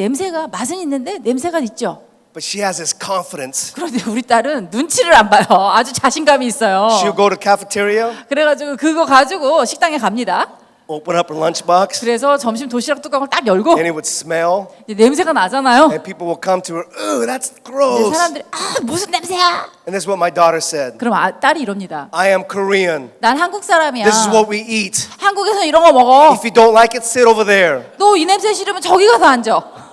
맛은 있는데 냄새가 있죠. but she has this confidence. 그런데 우리 딸은 눈치를 안 봐요. 아주 자신감이 있어요. She'll go to cafeteria, 그래가지고 그거 가지고 식당에 갑니다. open up her lunchbox, 그래서 점심 도시락 뚜껑을 딱 열고 and it would smell, 이제 냄새가 나잖아요. and people will come to her, "Ooh, that's 이제 gross." 사람들이 무슨 냄새야? And this is what my daughter said. 그럼 딸이 이럽니다. I am Korean. 난 한국 사람이야. This is what we eat. 한국에서 이런 거 먹어. If you don't like it, sit over there. 너 이 냄새 싫으면 저기 가서 앉아.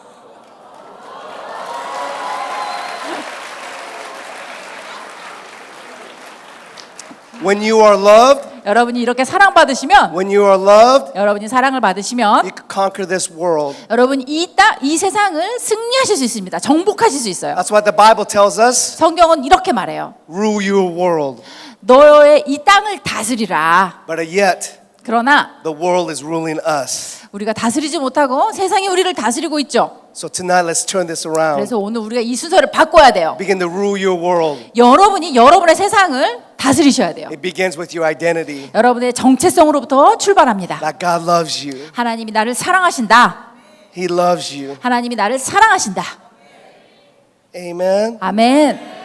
When you are loved, 여러분이 이렇게 사랑받으시면 when you are loved, 여러분이 사랑을 받으시면 you can conquer this world. 여러분 이 세상을 승리하실 수 있습니다. 정복하실 수 있어요. That's what the Bible tells us. 성경은 이렇게 말해요. Rule your world. 너의 이 땅을 다스리라. But yet, 그러나 the world is ruling us. 우리가 다스리지 못하고 세상이 우리를 다스리고 있죠. So tonight, let's turn this around. 그래서 오늘 우리가 이 순서를 바꿔야 돼요. Begin to rule your world. 여러분이 여러분의 세상을 다스리셔야 돼요. It begins with your identity. 여러분의 정체성으로부터 출발합니다. That God loves you. 하나님이 나를 사랑하신다. He loves you. 하나님이 나를 사랑하신다. Amen. 아멘.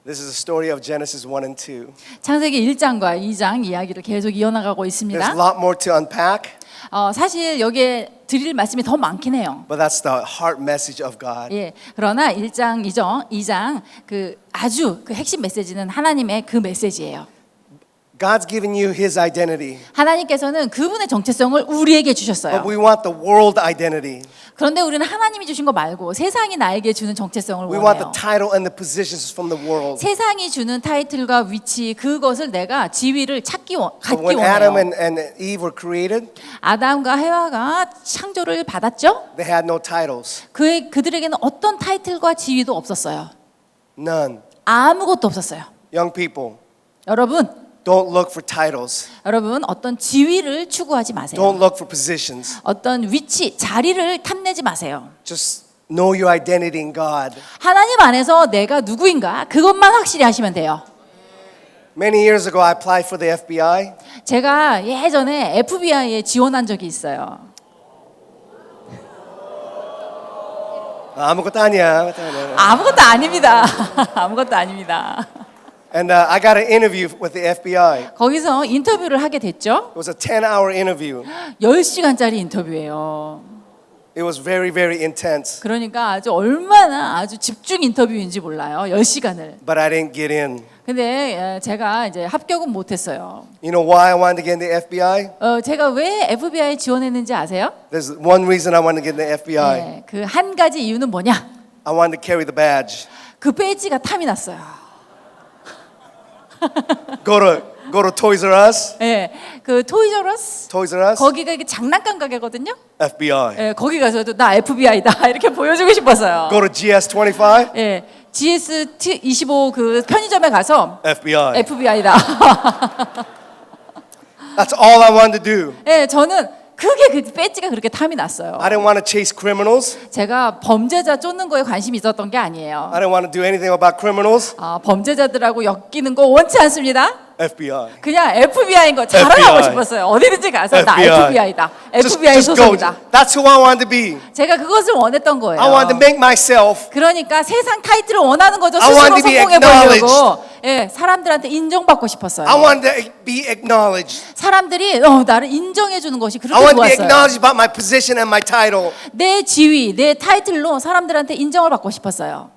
This is a story of Genesis 1 and 2. 창세기 1장과 2장 이야기를 계속 이어나가고 There's a 있습니다. lot more to unpack, 사실 여기에 드릴 말씀이 더 많긴 해요. but that's the heart message of God. 예, 그러나 1장, 2장 아주 그 핵심 메시지는 하나님의 그 메시지예요. God's given you His identity, 하나님께서는 그분의 정체성을 우리에게 주셨어요. but we want the world identity. 그런데 우리는 하나님이 주신 거 말고 세상이 나에게 주는 정체성을 We want the 원해요. title and the positions from the world. 세상이 주는 타이틀과 위치 그것을 내가 지위를 갖기 But when Adam 원해요. and Eve were created, 아담과 해와가 창조를 받았죠. they had no titles. 그들에게는 어떤 타이틀과 지위도 없었어요. None. 아무것도 없었어요. Young people, 여러분 don't look for titles. 어떤 지위를 추구하지 마세요. Don't look for positions. 어떤 위치, 자리를 탐내지 마세요. Just know your identity in God. 하나님 안에서 내가 누구인가 그것만 확실히 하시면 돼요. Many years ago, I applied for the FBI. 제가 예전에 FBI에 지원한 적이 있어요. 아무것도 아니야. 아무것도 아닙니다. 아무것도 아닙니다. And I got an interview with the FBI. 거기서 인터뷰를 하게 됐죠. It was a 10-hour interview. 10시간짜리 인터뷰예요. It was very, very intense. 그러니까 아주 얼마나 아주 집중 인터뷰인지 몰라요. 10시간을. But I didn't get in. 근데 제가 이제 합격은 못했어요. You know why I wanted to get in the FBI? 제가 왜 FBI 지원했는지 아세요? There's one reason I wanted to get in the FBI. 네, 그 한 가지 이유는 뭐냐? I wanted to carry the badge. 그 배지가 탐이 났어요. Go to Toys R Us. 예, 그 토이저러스 Toys R Us. 거기가 이게 장난감 가게거든요. FBI. 예, 거기 가서도 나 FBI다 이렇게 보여주고 싶었어요. Go to GS25. 예, GS25 그 편의점에 가서 FBI. FBI다. That's all I wanted to do. 예, 저는 그게 그 배지가 그렇게 탐이 났어요. I didn't want to chase criminals. 제가 범죄자 쫓는 거에 관심이 있었던 게 아니에요. I didn't want to do anything about criminals. 범죄자들하고 엮이는 거 원치 않습니다. FBI. 그냥 FBI인 거 자랑하고 FBI. 싶었어요. 어디든지 가서 나 FBI. FBI다. FBI Just go. 소속이다. That's who I wanted to be. 제가 그것을 원했던 거예요. I wanted to make myself. 그러니까 세상 타이틀을 원하는 거죠. I 스스로 wanted to be 성공해 보려고. acknowledged. 예, 사람들한테 인정받고 싶었어요. I wanted to be acknowledged. 사람들이 나를 인정해 주는 것이 I 그렇게 wanted to be 좋았어요. acknowledged about my position and my title. 내 지위, 내 타이틀로 사람들한테 인정을 받고 싶었어요.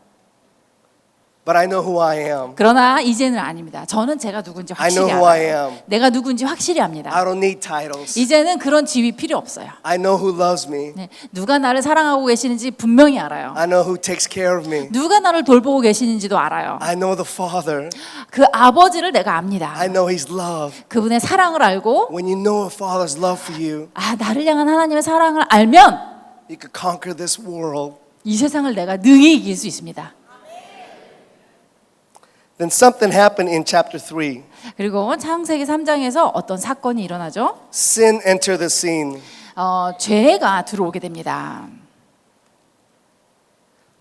But I know who I am. 그러나 이제는 아닙니다. 저는 제가 누군지 I know 확실히 who I 알아요. am. 내가 누군지 확실히 압니다. I don't need titles. 이제는 그런 지위 필요 없어요. I know who loves me. 네, 누가 나를 사랑하고 계시는지 분명히 알아요. I know who takes care of me. 누가 나를 돌보고 계시는지도 알아요. I know the Father. 그 아버지를 내가 압니다. I know His love. 그분의 사랑을 알고 When you know a Father's love for you, 나를 향한 하나님의 사랑을 알면 you could conquer this world. 이 세상을 내가 능히 이길 수 있습니다. Then something happened in chapter 3. 그리고 창세기 3장에서 어떤 사건이 일어나죠? Sin entered the scene. 죄가 들어오게 됩니다.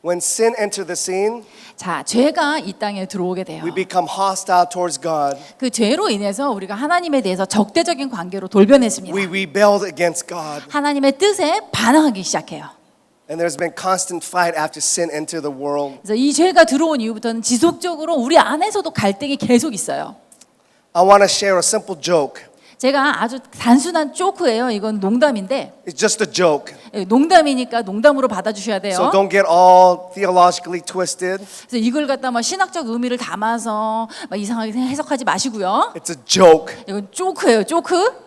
When sin entered the scene, 자, 죄가 이 땅에 들어오게 돼요. we become hostile towards God. 그 죄로 인해서 우리가 하나님에 대해서 적대적인 관계로 돌변했습니다. We rebelled against God. 하나님의 뜻에 반항하기 시작해요. And there's been constant fight after sin entered the world. 그래서 이 죄가 들어온 이후부터는 지속적으로 우리 안에서도 갈등이 계속 있어요. I want to share a simple joke. 제가 아주 단순한 조크예요. 이건 농담인데 It's just a joke. 농담이니까 농담으로 받아주셔야 돼요. So don't get all theologically twisted. 그래서 이걸 갖다 막 신학적 의미를 담아서 막 이상하게 해석하지 마시고요. It's a joke. 이건 조크예요. 조크.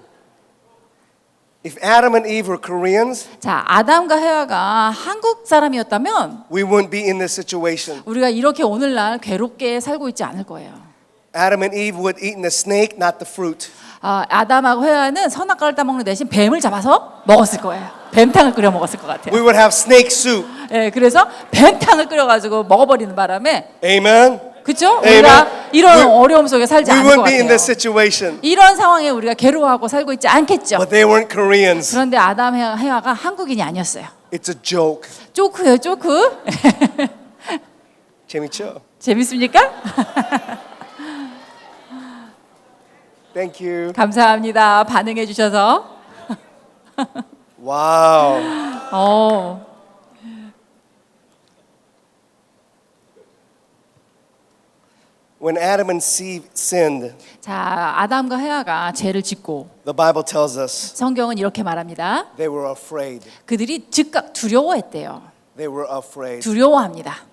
If Adam and Eve were Koreans, 자, 아담과 헤아가 한국 사람이었다면 we wouldn't be in this situation. 우리가 이렇게 오늘날 괴롭게 살고 있지 않을 거예요. Adam and Eve would eat the snake, not the fruit. 아담하고 헤아는 선악과를 따먹는 대신 뱀을 잡아서 먹었을 거예요. 뱀탕을 끓여 먹었을 것 같아요. We would have snake soup. 예, 그래서 뱀탕을 끓여가지고 먹어버리는 바람에, Amen. 그렇죠? Amen. 우리가 이런 We- 어려움 속에 살지 We 않을 것 wouldn't be in 같아요. this situation. 이런 상황에 우리가 괴로워하고 살고 있지 않겠죠. But they weren't Koreans. 그런데 아담 헤아가 한국인이 아니었어요. It's a joke. 조크예요, 조크. 재밌죠? 재밌습니까? Thank you. 감사합니다. 반응해 주셔서. Wow. When Adam and Eve sinned, 자, 아담과 헤아가 죄를 짓고 the Bible tells us 성경은 이렇게 말합니다. they were afraid. 그들이 즉각 두려워했대요. They were afraid. 두려워합니다.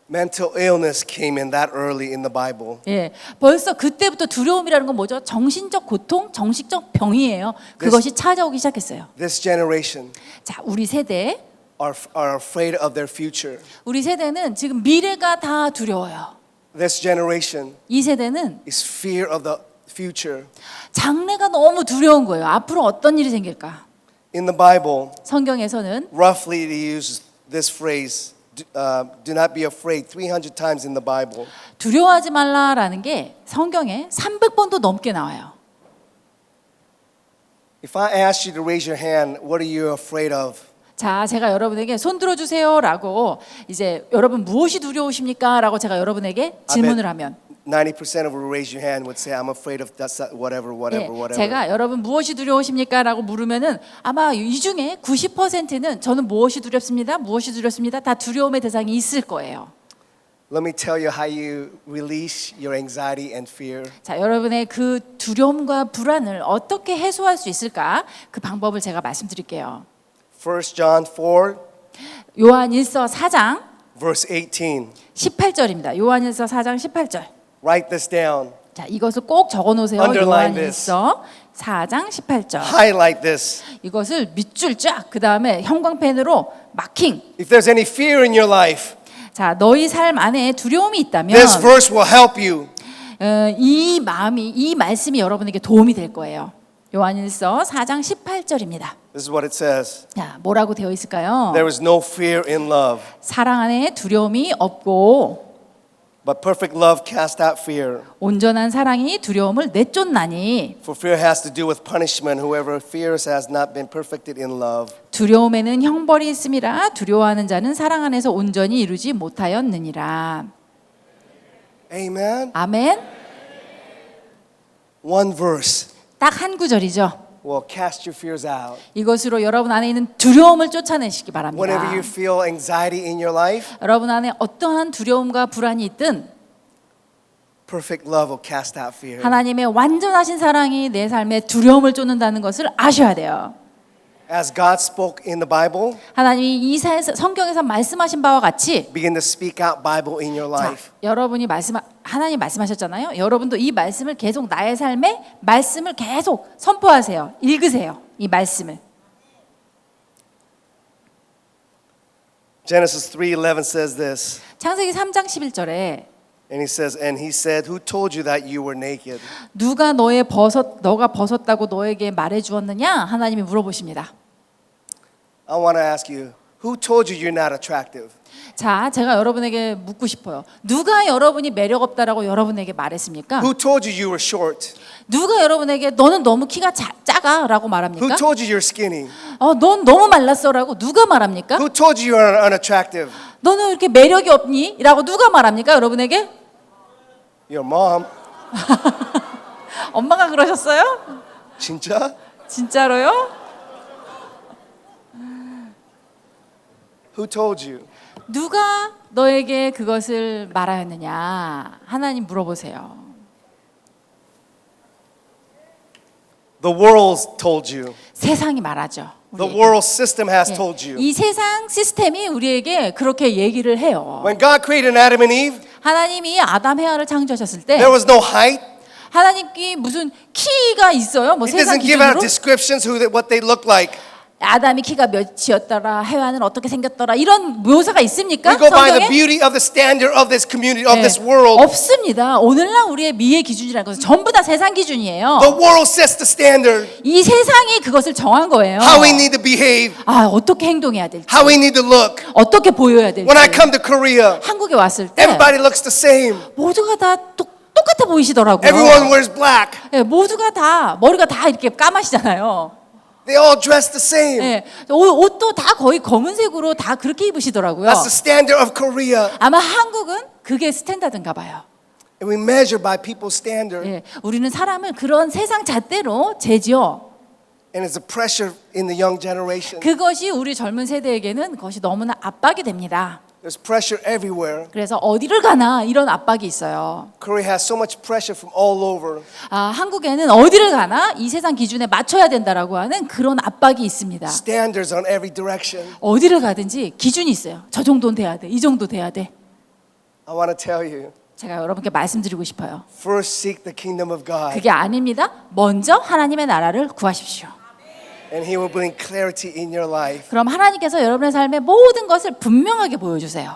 Mental illness came in that early in the Bible. 예, 벌써 그때부터 두려움이라는 건 뭐죠? 정신적 고통, 정신적 병이에요. 그것이 찾아오기 시작했어요. This generation 자, 우리 세대, are afraid of their future. 우리 세대는 지금 미래가 다 두려워요. This generation 이 세대는 is fear of the future. 장래가 너무 두려운 거예요. 앞으로 어떤 일이 생길까? In the Bible, 성경에서는 roughly they use this phrase, do not be afraid 300 times in the Bible. 두려워하지 말라라는 게 성경에 300번도 넘게 나와요. If I asked you to raise your hand, what are you afraid of? 자, 제가 여러분에게 손 들어주세요라고 이제 여러분 무엇이 두려우십니까?라고 제가 여러분에게 질문을 하면 90% of you raise your hand would say, I'm afraid of that, whatever, whatever, 예, whatever. 제가 여러분 무엇이 두려우십니까?라고 물으면은 아마 이 중에 90%는 저는 무엇이 두렵습니다, 무엇이 두렵습니다. 다 두려움의 대상이 있을 거예요. Let me tell you how you release your anxiety and fear. 자, 여러분의 그 두려움과 불안을 어떻게 해소할 수 있을까? 그 방법을 제가 말씀드릴게요. 1 John 4, 요한일서 4장 verse 18. 18절입니다. 요한일서 4장 18절. Write this down. 자, 이것을 꼭 적어 놓으세요. Underline 요한일서 4장 18절. Highlight this. 이것을 밑줄 쫙 그다음에 형광펜으로 마킹. If there's any fear in your life, 자, 너희 삶 안에 두려움이 있다면 this verse will help you. 이 말씀이 여러분에게 도움이 될 거예요. 요한일서 4장 18절입니다. This is what it says. 자, 뭐라고 되어 있을까요? There is no fear in love, 사랑 안에 두려움이 없고 but perfect love casts out fear. 온전한 사랑이 두려움을 내쫓나니 For fear has to do with punishment. Whoever fears has not been perfected in love. 두려움에는 형벌이 있음이라 두려워하는 자는 사랑 안에서 온전히 이루지 못하였느니라. Amen. 아멘. One verse 딱 한 구절이죠. will cast your fears out. 이것으로 여러분 안에 있는 두려움을 쫓아내시기 바랍니다. Whenever you feel anxiety in your life, 여러분 안에 어떠한 두려움과 불안이 있든 perfect love will cast out fear. 하나님의 완전하신 사랑이 내 삶에 두려움을 쫓는다는 것을 아셔야 돼요. As God spoke in the Bible, 하나님이 이사에서 성경에서 말씀하신 바와 같이 begin to speak out Bible in your 자, life. 여러분이 하나님 말씀하셨잖아요. 여러분도 이 말씀을 계속 나의 삶에 말씀을 계속 선포하세요. 읽으세요. 이 말씀을. Genesis 3:11 says this. 창세기 3장 11절에 And he said, who told you that you were naked? 누가 너가 벗었다고 너에게 말해 주었느냐? 하나님이 물어보십니다. I want to ask you, who told you you're not attractive? 자, 제가 여러분에게 묻고 싶어요. 누가 여러분이 매력 없다라고 여러분에게 말했습니까? Who told you you were short? 누가 여러분에게 너는 너무 키가 작아라고 말합니까? Who told you you're skinny? 넌 너무 말랐어라고 누가 말합니까? Who told you you're unattractive? 너는 이렇게 매력이 없니? 라고 누가 말합니까? 여러분에게? Your mom. 엄마가 그러셨어요? 진짜? 진짜로요? Who told you? 누가 너에게 그것을 말하였느냐? 하나님 물어보세요. The world told you. 세상이 말하죠. The 우리에게. world system has 예. told you. 이 세상 시스템이 우리에게 그렇게 얘기를 해요. When God created Adam and Eve, 하나님이 아담 헤아를 창조하셨을 때 there was no height. 하나님께 무슨 키가 있어요? 뭐 It 세상 doesn't give out 기준으로? descriptions what they look like. 아담이 키가 몇이었더라, 해와는 어떻게 생겼더라 이런 묘사가 있습니까? We go by the 성경에? beauty of the standard of this community, of 네, this world. 없습니다. 오늘날 우리의 미의 기준이라는 것은 전부 다 세상 기준이에요. The world sets the standard. 이 세상이 그것을 정한 거예요. How we need to behave, 어떻게 행동해야 될지, how we need to look. 어떻게 보여야 될지. When I come to Korea, 한국에 왔을 때 everybody looks the same. 모두가 다 똑같아 보이시더라고요. Everyone wears black. 네, 모두가 다 머리가 다 이렇게 까마시잖아요. They all dress the same. 네, 옷도 다 거의 검은색으로 다 그렇게 입으시더라고요. That's the standard of Korea. 아마 한국은 그게 스탠다드인가 봐요. And we measure by people's standard. 예, 우리는 사람을 그런 세상 잣대로 재지요. And it's a pressure in the young generation. 그것이 우리 젊은 세대에게는 그것이 너무나 압박이 됩니다. There's pressure everywhere. 그래서 어디를 가나 이런 압박이 있어요. Korea has so much pressure from all over. 한국에는 어디를 가나 이 세상 기준에 맞춰야 된다라고 하는 그런 압박이 있습니다. Standards on every direction. 어디를 가든지 기준이 있어요. 저 정도는 돼야 돼. 이 정도 돼야 돼. I want to tell you, 제가 여러분께 말씀드리고 싶어요. first seek the kingdom of God, 그게 아닙니다. 먼저 하나님의 나라를 구하십시오. and He will bring clarity in your life. 그럼 하나님께서 여러분의 삶의 모든 것을 분명하게 보여주세요.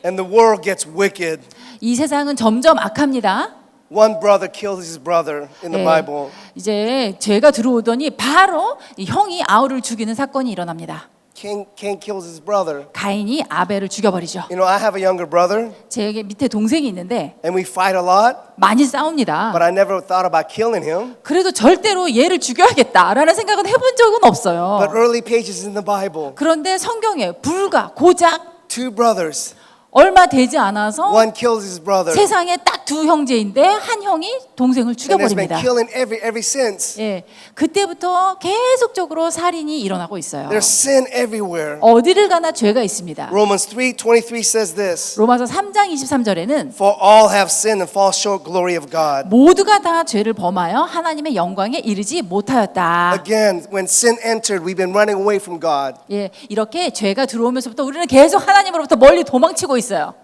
And the world gets wicked. 이 세상은 점점 악합니다. One brother kills his brother in the 예, Bible. 이제 죄가 들어오더니 바로 이 형이 아우를 죽이는 사건이 일어납니다. Cain kills his brother. 가인이 아벨을 죽여버리죠. You know, I have a younger brother, 제 밑에 동생이 있는데 and we fight a lot, 많이 싸웁니다. but I never thought about killing him. 그래도 절대로 얘를 죽여야겠다라는 생각은 해본 적은 없어요. But early pages in the Bible, 그런데 성경에 불과 고작 two brothers 얼마 되지 않아서 one kills his brother. 세상에 딱 두 형제인데 한 형이 동생을 And there's been 죽여버립니다. killing every since. 예, 그때부터 계속적으로 살인이 일어나고 있어요. There's sin everywhere. 어디를 가나 죄가 있습니다. Romans 3:23 says this. 로마서 3장 23절에는 For all have sinned and fall short glory of God. 모두가 다 죄를 범하여 하나님의 영광에 이르지 못하였다. Again, when sin entered, we've been running away from God. 예, 이렇게 죄가 들어오면서부터 우리는 계속 하나님으로부터 멀리 도망치고 있어요.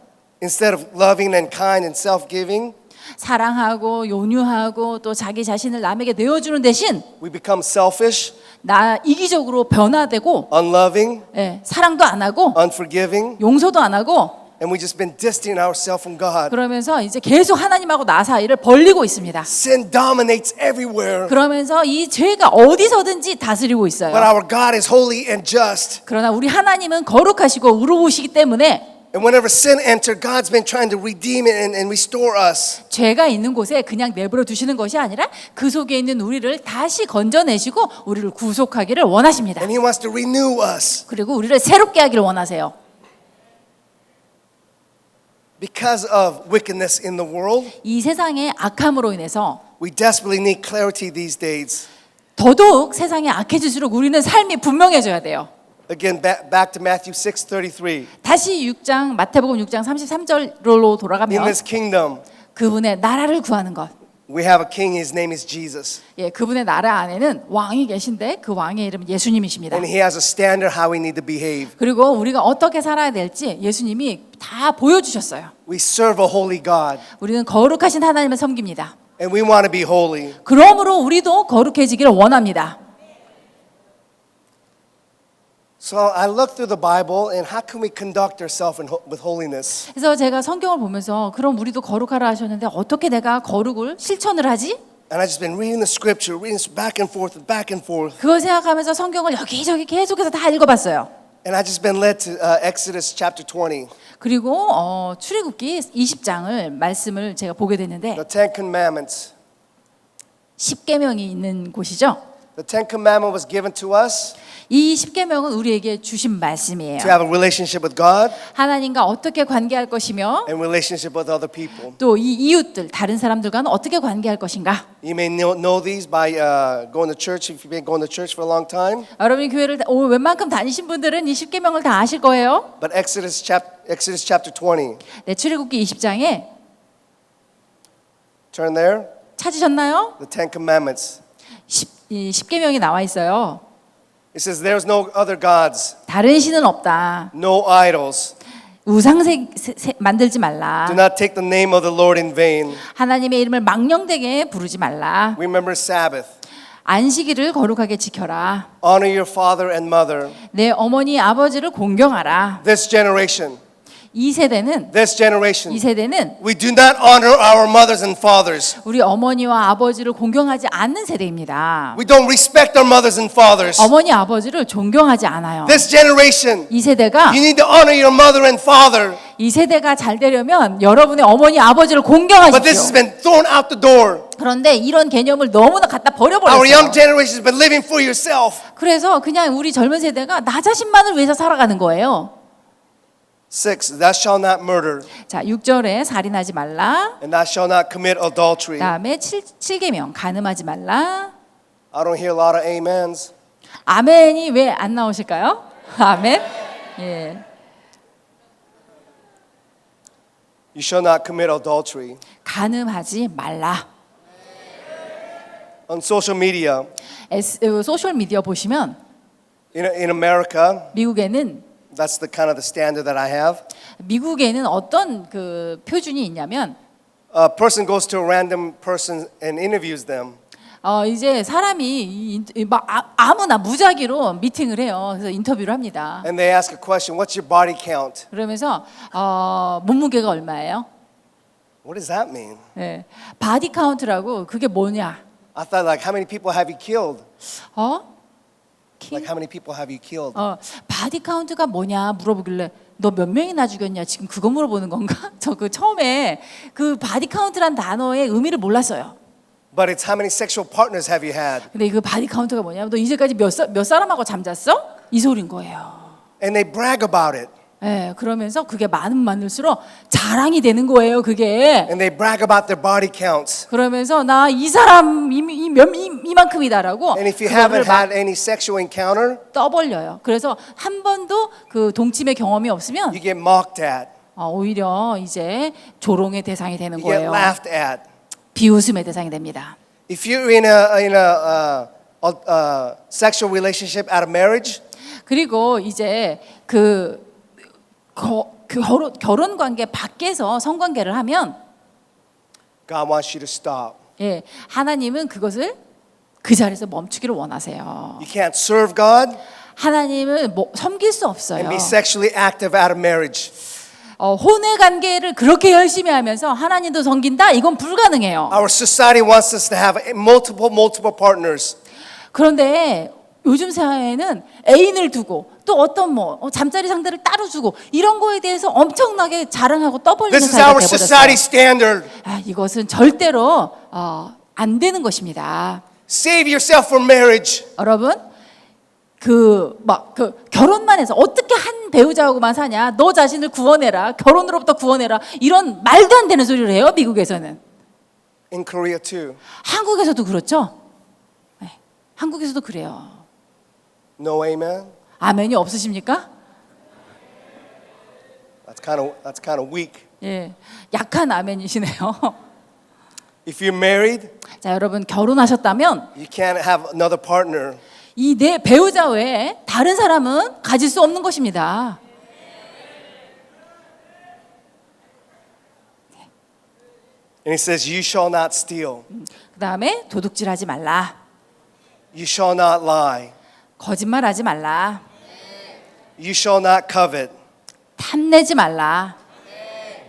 Instead of loving and kind and self-giving, 사랑하고 용유하고 또 자기 자신을 남에게 내어주는 대신 we become selfish, 나 이기적으로 변화되고 unloving, 예, 사랑도 안 하고 unforgiving, 용서도 안 하고 and we've just been distancing ourselves from God. 그러면서 이제 계속 하나님하고 나 사이를 벌리고 있습니다. Sin dominates everywhere, 그러면서 이 죄가 어디서든지 다스리고 but 있어요. our God is holy and just. 그러나 우리 하나님은 거룩하시고 의로우시기 때문에 And whenever sin entered, God's been trying to redeem it and restore us. 죄가 있는 곳에 그냥 내버려 두시는 것이 아니라 그 속에 있는 우리를 다시 건져내시고 우리를 구속하기를 원하십니다. And He wants to renew us. 그리고 우리를 새롭게 하기를 원하세요. Because of wickedness in the world, 이 세상의 악함으로 인해서 we desperately need clarity these days. 더더욱 세상이 악해질수록 우리는 삶이 분명해져야 돼요. Again, back to Matthew 6:33. 다시 6장 마태복음 6장 33절로 In 돌아가면 this kingdom, 그분의 나라를 구하는 것. we have a king. His name is Jesus. 예, 그분의 나라 안에는 왕이 계신데 그 왕의 이름은 예수님이십니다. And He has a standard how we need to behave. 그리고 우리가 어떻게 살아야 될지 예수님이 다 보여주셨어요. We serve a holy God, 우리는 거룩하신 하나님을 섬깁니다. and we want to be holy. 그러므로 우리도 거룩해지기를 원합니다. So I looked through the Bible, and how can we conduct ourselves with holiness? 그래서 제가 성경을 보면서 그럼 우리도 거룩하라 하셨는데 어떻게 내가 거룩을 실천을 하지? And I just been reading the scripture, reading back and forth and back and forth. 그걸 생각하면서 성경을 여기저기 계속해서 다 읽어봤어요. And I just been led to Exodus chapter 20, 그리고 출애굽기 20장을 말씀을 제가 보게 됐는데 the Ten Commandments. 10계명이 있는 곳이죠. The Ten Commandments was given to us 이 10계명은 우리에게 주신 말씀이에요. to have a relationship with God 하나님과 어떻게 관계할 것이며 and relationship with other people. 또 이 이웃들 다른 사람들과는 어떻게 관계할 것인가. You may know these by going to church if you've been going to church for a long time. 여러분이 교회를 웬만큼 다니신 분들은 이 10계명을 다 아실 거예요. But Exodus chapter 20. 네, 출애굽기 20장에 Turn there. 찾으셨나요? The Ten Commandments. 10계명이 나와 있어요. It says there's no other gods, 다른 신은 없다. no idols. 우상 만들지 말라. Do not take the name of the Lord in vain. 하나님의 이름을 망령되게 부르지 말라. Remember Sabbath. 안식일을 거룩하게 지켜라. Honor your father and mother. 내 어머니 아버지를 공경하라. This generation, 이 세대는 we do not honor our mothers and fathers. 우리 어머니와 아버지를 공경하지 않는 세대입니다. We don't respect our mothers and fathers. 어머니 아버지를 존경하지 않아요. This generation, 이 세대가 you need to honor your mother and father. 이 세대가 잘 되려면 여러분의 어머니 아버지를 But this has 공경하십시오. been thrown out the door. 그런데 이런 개념을 너무나 갖다 Our young 버려버렸어요. generation has been living for yourself. 그래서 그냥 우리 젊은 세대가 나 자신만을 위해서 살아가는 거예요. 6, thou shalt not murder, 자, 6절에 살인하지 말라. and thou shalt not commit adultery. 그다음에 7계명 간음하지 말라. I don't hear a lot of amens. 아멘이 왜 안 나오실까요? 아멘. 예. You shall not commit adultery. 간음하지 말라. On social media, 소셜 미디어 보시면 in America, 미국에는 that's the kind of the standard that I have. 미국에는 어떤 그 표준이 있냐면 A person goes to a random person and interviews them. 이제 사람이 막 아무나 무작위로 미팅을 해요. 그래서 인터뷰를 합니다. And they ask a question, what's your body count? 그러면서 몸무게가 얼마예요? What does that mean? 네. 바디 카운트라고 그게 뭐냐? I thought like, how many people have you killed? 키? Like, how many people have you killed? 바디 카운트가 뭐냐 물어보길래 너 몇 명이나 죽였냐 지금 그거 물어보는 건가? 저 그 처음에 그 바디 카운트란 단어의 의미를 몰랐어요. But it's how many sexual partners have you had? 근데 그 바디 카운트가 뭐냐? 너 이제까지 몇 사람하고 잠잤어? 이 소린 거예요. And they brag about it. 예, 그러면서 그게 많을수록 자랑이 되는 거예요. 그게. And they brag about their body counts. 그러면서 나 이 사람 이만큼이다라고 And if you 그거를 haven't 막 had any sexual encounter, 떠벌려요. 그래서 한 번도 그 동침의 경험이 없으면 you get mocked at, 오히려 이제 조롱의 대상이 되는 you get 거예요. laughed at. 비웃음의 대상이 됩니다. If you're in a sexual relationship out of marriage, 그리고 이제 결혼 관계 밖에서 성관계를 하면 God wants you to stop. 예, 하나님은 그것을 그 자리에서 멈추기를 원하세요. You can't serve God 하나님을 섬길 수 없어요. and be sexually active out of marriage. 혼의 관계를 그렇게 열심히 하면서 하나님도 섬긴다? 이건 불가능해요. Our society wants us to have multiple partners. 그런데 요즘 사회에는 애인을 두고 또 어떤 잠자리 상대를 따로 주고 이런 거에 대해서 엄청나게 자랑하고 떠벌리는 This is 사회가 our 되어버렸어요. society standard. 이것은 절대로 안 되는 것입니다. Save yourself from marriage. 여러분, 결혼만 해서 어떻게 한 배우자하고만 사냐? 너 자신을 구원해라. 결혼으로부터 구원해라. 이런 말도 안 되는 소리를 해요. 미국에서는. In Korea too. 한국에서도 그렇죠. 네, 한국에서도 그래요. No amen. 아멘이 없으십니까? That's kind of weak. 예, 약한 아멘이시네요. If you're married, 자, 여러분 결혼하셨다면 you can't have another partner. 이 내 배우자 외에 다른 사람은 가질 수 없는 것입니다. And he says, you shall not steal. 그다음에 도둑질하지 말라. You shall not lie. 거짓말하지 말라. You shall not covet. 탐내지 말라.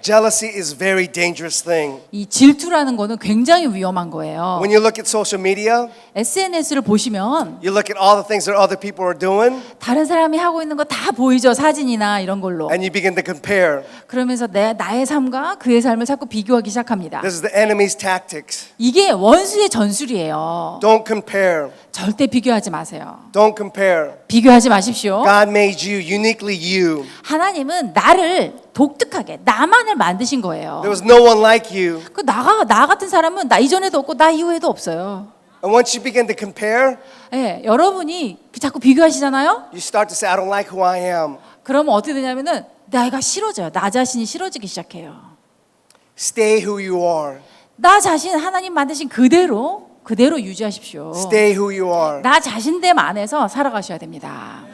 Jealousy is a very dangerous thing. 이 질투라는 거는 굉장히 위험한 거예요. When you look at social media, SNS를 보시면 you look at all the things that other people are doing, 다른 사람이 하고 있는 거 다 보이죠. 사진이나 이런 걸로. and you begin to compare. 그러면서 나의 삶과 그의 삶을 자꾸 비교하기 시작합니다. This is the enemy's tactics. 이게 원수의 전술이에요. Don't compare. 절대 비교하지 마세요. Don't compare. 비교하지 마십시오. God made you uniquely you. 하나님은 나를 독특하게 나만을 만드신 거예요. There was no one like you. 나 같은 사람은 나 이전에도 없고 나 이후에도 없어요. And once you begin to compare, 예, 여러분이 자꾸 비교하시잖아요. you start to say, I don't like who I am. 그러면 어떻게 되냐면은 내가 싫어져요. 나 자신이 싫어지기 시작해요. Stay who you are. 나 자신 하나님 만드신 그대로 유지하십시오. Stay who you are. 나 자신됨 안에서 살아가셔야 됩니다.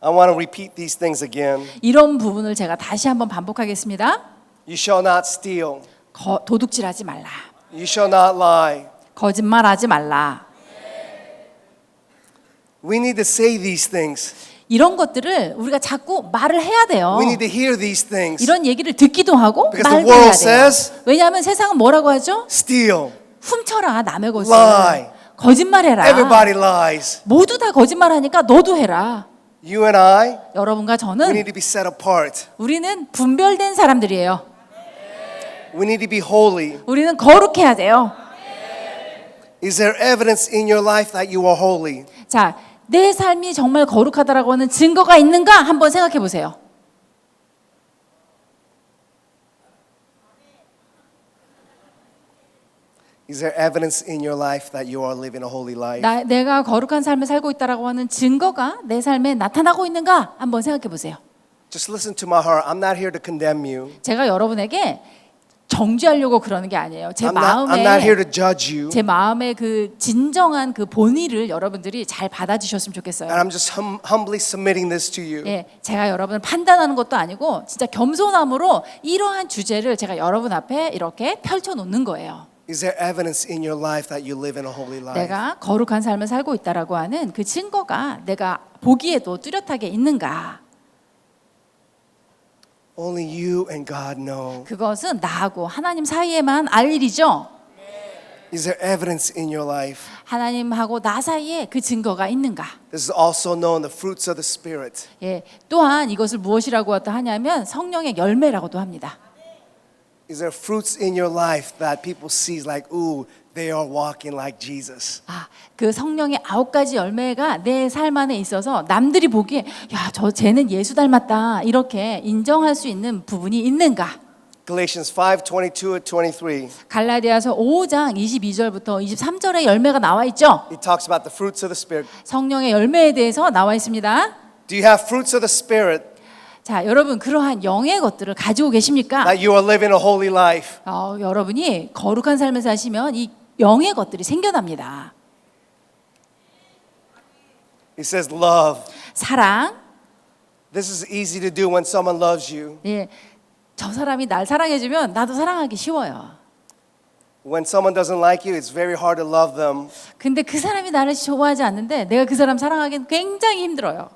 I want to repeat these things again. 이런 부분을 제가 다시 한번 반복하겠습니다. You shall not steal. 도둑질하지 말라. You shall not lie. 거짓말하지 말라. We need to say these things. 이런 것들을 우리가 자꾸 말을 해야 돼요. We need to hear these things. 이런 얘기를 듣기도 하고 Because the 말도 해야 world 돼요. says, 왜냐하면 세상은 뭐라고 하죠? Steal. 훔쳐라 남의 것을. Lie. 거짓말해라. Everybody lies. 모두 다 거짓말하니까 너도 해라. You and I, 여러분과 we 저는 need to be set apart. 우리는 분별된 사람들이에요. We need to be holy. 우리는 거룩해야 돼요. Is there evidence in your life that you are holy? 자, 내 삶이 정말 거룩하다라고 하는 증거가 있는가 한번 생각해 보세요. Is there evidence in your life that you are living a holy life? 내가 거룩한 삶을 살고 있다라고 하는 증거가 내 삶에 나타나고 있는가 한번 생각해 보세요. Just listen to my heart. I'm not here to condemn you. 제가 여러분에게 정죄하려고 그러는 게 아니에요. 제 I'm not here to judge you. 제 마음의 그 진정한 그 본의를 여러분들이 잘 받아주셨으면 좋겠어요. And I'm just humbly submitting this to you. 예, 제가 여러분을 판단하는 것도 아니고 진짜 겸손함으로 이러한 주제를 제가 여러분 앞에 이렇게 펼쳐놓는 거예요. Is there evidence in your life that you live in a holy life? 내가 거룩한 삶을 살고 있다라고 하는 그 증거가 내가 보기에도 뚜렷하게 있는가? Only you and God know. 그것은 나하고 하나님 사이에만 알 일이죠. Is there evidence in your life? 하나님하고 나 사이에 그 증거가 있는가? This is also known the fruits of the Spirit. 예, 또한 이것을 무엇이라고 하냐면 성령의 열매라고도 합니다. Is there fruits in your life that people see like, ooh, they are walking like Jesus? 그 성령의 9가지 열매가 내 삶 안에 있어서 남들이 보기에 야, 쟤는 예수 닮았다 이렇게 인정할 수 있는 부분이 있는가? Galatians 5:22-23. 갈라디아서 5장 22절부터 23절에 열매가 나와 있죠. He talks about the fruits of the Spirit. 성령의 열매에 대해서 나와 있습니다. Do you have fruits of the Spirit 자, 여러분 그러한 영의 것들을 가지고 계십니까? that you are living a holy life? 여러분이 거룩한 삶을 사시면 이 영의 것들이 생겨납니다. He says love. 사랑. This is easy to do when someone loves you. 예, 저 사람이 날 사랑해주면 나도 사랑하기 쉬워요. When someone doesn't like you, it's very hard to love them. 근데 그 사람이 나를 좋아하지 않는데 내가 그 사람 사랑하기는 굉장히 힘들어요.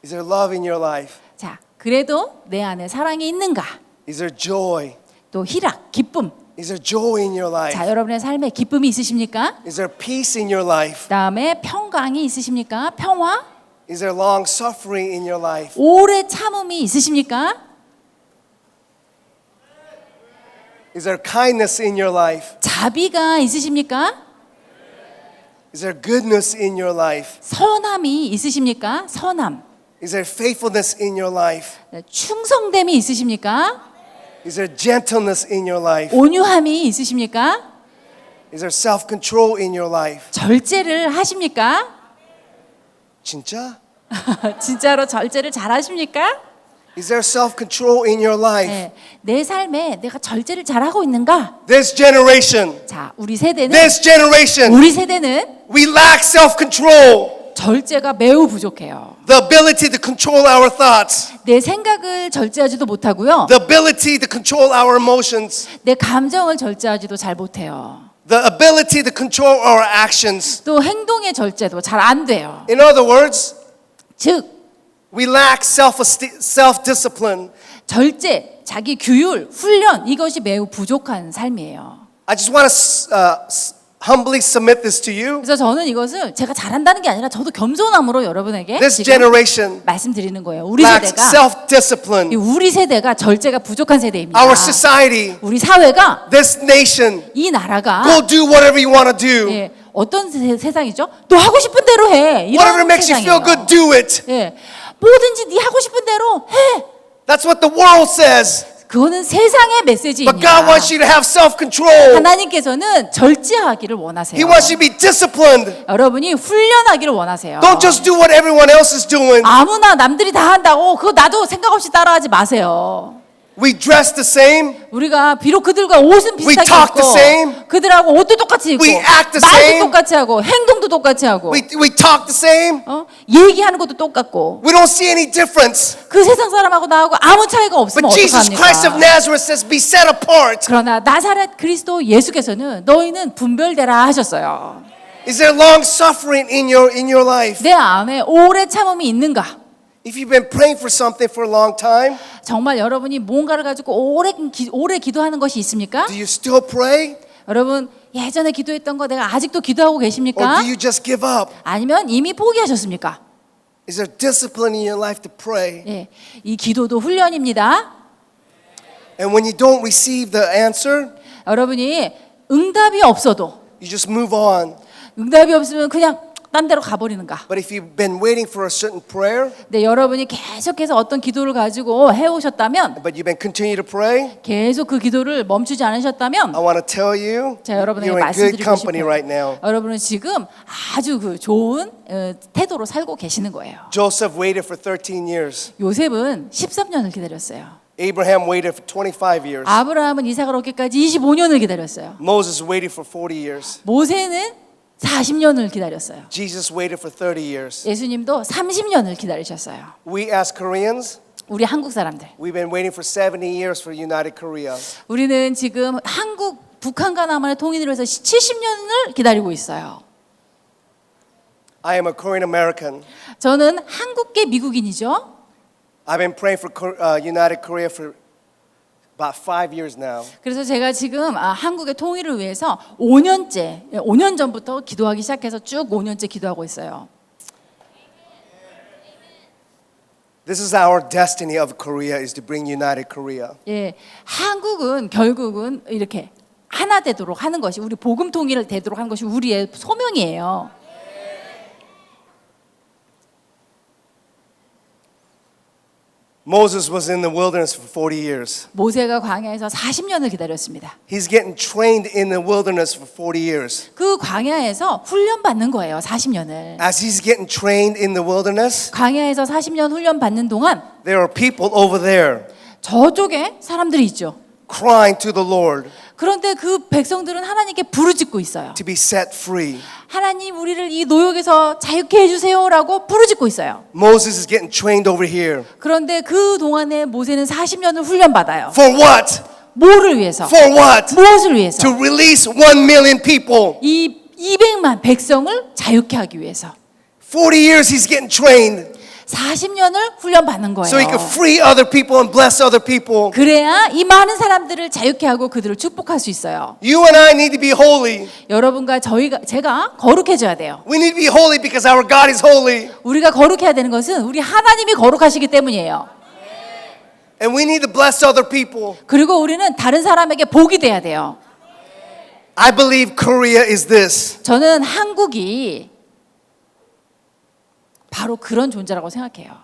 Is there love in your life? 자, 그래도 내 안에 사랑이 있는가? Is there joy? 또 희락, 기쁨. Is there joy in your life? 자, 여러분의 삶에 기쁨이 있으십니까? Is there peace in your life? 그다음에 평강이 있으십니까? 평화? Is there long suffering in your life? 오래 참음이 있으십니까? Is there kindness in your life? 자비가 있으십니까? Is there goodness in your life? 선함이 있으십니까? 선함. Is there faithfulness in your life? 충성됨이 있으십니까? Is there gentleness in your life? 온유함이 있으십니까? Is there self-control in your life? 절제를 하십니까? 진짜? 진짜로 절제를 잘 하십니까? Is there self-control in your life? 네, 내 삶에 내가 절제를 잘 하고 있는가? This generation, 자, 우리 세대는 we lack self-control. 절제가 매우 부족해요. The ability to control our thoughts. 내 생각을 절제하지도 못하고요. The ability to control our emotions. 내 감정을 절제하지도 잘 못해요. The ability to control our actions. 또 행동의 절제도 잘 안 돼요. In other words, 즉 we lack self-discipline. 절제, 자기 규율, 훈련 이것이 매우 부족한 삶이에요. I just want to humbly submit this to you. 그래서 저는 이것을 제가 잘한다는 게 아니라 저도 겸손함으로 여러분에게 This 지금 generation 말씀드리는 거예요. 우리 lacks 세대가 self-discipline. 우리 세대가 절제가 부족한 세대입니다. Our society, 우리 사회가 this nation, 이 나라가 go do whatever you want to do. 예, 어떤 세상이죠? 너 하고 싶은 대로 해. Whatever 이런 makes you feel good, 세상이에요. do it. 예, 뭐든지 네 하고 싶은 대로 해. That's what the world says. 그거는 세상의 But God 메시지입니다. wants you to have self-control. 하나님께서는 절제하기를 원하세요. He wants you to be disciplined. 여러분이 훈련하기를 원하세요. Don't just do what everyone else is doing. 아무나 남들이 다 한다고 그거 나도 생각 없이 따라하지 마세요. We dress the same. 우리가 비록 그들과 옷은 비슷하게 talk the same. 입고 그들하고 옷도 똑같이 입고 We act the 말도 same. 똑같이 하고 행동도 똑같이 하고 We talk the same. 얘기하는 것도 똑같고 We don't see any difference. 그 세상 사람하고 나하고 아무 차이가 없으면 But Jesus Christ of 어떡합니까? Nazareth says, be set apart. 그러나 나사렛 그리스도 예수께서는 너희는 분별되라 하셨어요. Is there long suffering in your life? 내 안에 오래 참음이 있는가? If you've been praying for something for a long time, 정말 여러분이 뭔가를 가지고 오래 기도하는 것이 있습니까? do you still pray? 여러분 예전에 기도했던 거 내가 아직도 기도하고 Or 계십니까? do you just give up? 아니면 이미 포기하셨습니까? Is there discipline in your life to pray? 예, 이 기도도 훈련입니다. And when you don't receive the answer, 여러분이 응답이 없어도 you just move on. 응답이 없으면 그냥 딴 데로 가버리는가? But if you've been waiting for a certain prayer, 네, 여러분이 계속해서 어떤 기도를 가지고 해오셨다면 but you've been continue to pray, 계속 그 기도를 멈추지 않으셨다면 I want to tell you, 자, 여러분에게 you're in good 말씀드리고 company 싶어요. right now. 여러분은 지금 아주 그 좋은 태도로 살고 계시는 거예요. Joseph waited for 13 years. 요셉은 13년을 기다렸어요. Abraham waited for 25 years. 아브라함은 이삭을 얻기까지 25년을 기다렸어요. Moses waited for 40 years. 모세는 40년을 기다렸어요. Jesus waited for 30 years. 예수님도 30년을 기다리셨어요. We as Koreans, 우리 한국 사람들. we've been waiting for 70 years for United Korea. 우리는 지금 북한과 남한의 통일을 위해서 70년을 기다리고 있어요. I am a Korean American. 저는 한국계 미국인이죠. I've been praying for United Korea for about 5 years now. 그래서 제가 지금 한국의 통일을 위해서 5년 전부터 기도하기 시작해서 쭉 5년째 기도하고 있어요. This is our destiny of Korea is to bring united Korea. 예, 한국은 결국은 이렇게 하나 되도록 하는 것이 우리 복음 통일을 되도록 하는 것이 우리의 소명이에요. Moses was in the wilderness for 40 years. 모세가 광야에서 40년을 기다렸습니다. He's getting trained in the wilderness for 40 years. 그 광야에서 훈련 받는 거예요. 40년을. As he's getting trained in the wilderness, 광야에서 40년 훈련 받는 동안 there are people over there 저쪽에 사람들이 있죠. crying to the Lord 그런데 그 백성들은 하나님께 부르짖고 있어요. to be set free. 하나님 우리를 이 노역에서 자유케 해주세요라고 부르짖고 있어요. Moses is getting trained over here. 그런데 그 동안에 모세는 40년을 훈련 받아요. For what? 뭐를 위해서? For what? 무엇을 위해서? To release 1 million people. 이 200만 백성을 자유케 하기 위해서. 40 years he's getting trained 40년을 훈련 받는 거예요. so he could free other people and bless other people. 그래야 이 많은 사람들을 자유케 하고 그들을 축복할 수 있어요. You and I need to be holy. 여러분과 제가 거룩해져야 돼요. We need to be holy because our God is holy. 우리가 거룩해야 되는 것은 우리 하나님이 거룩하시기 때문이에요. And we need to bless other people. 그리고 우리는 다른 사람에게 복이 돼야 돼요. I believe Korea is this. 저는 한국이 바로 그런 존재라고 생각해요.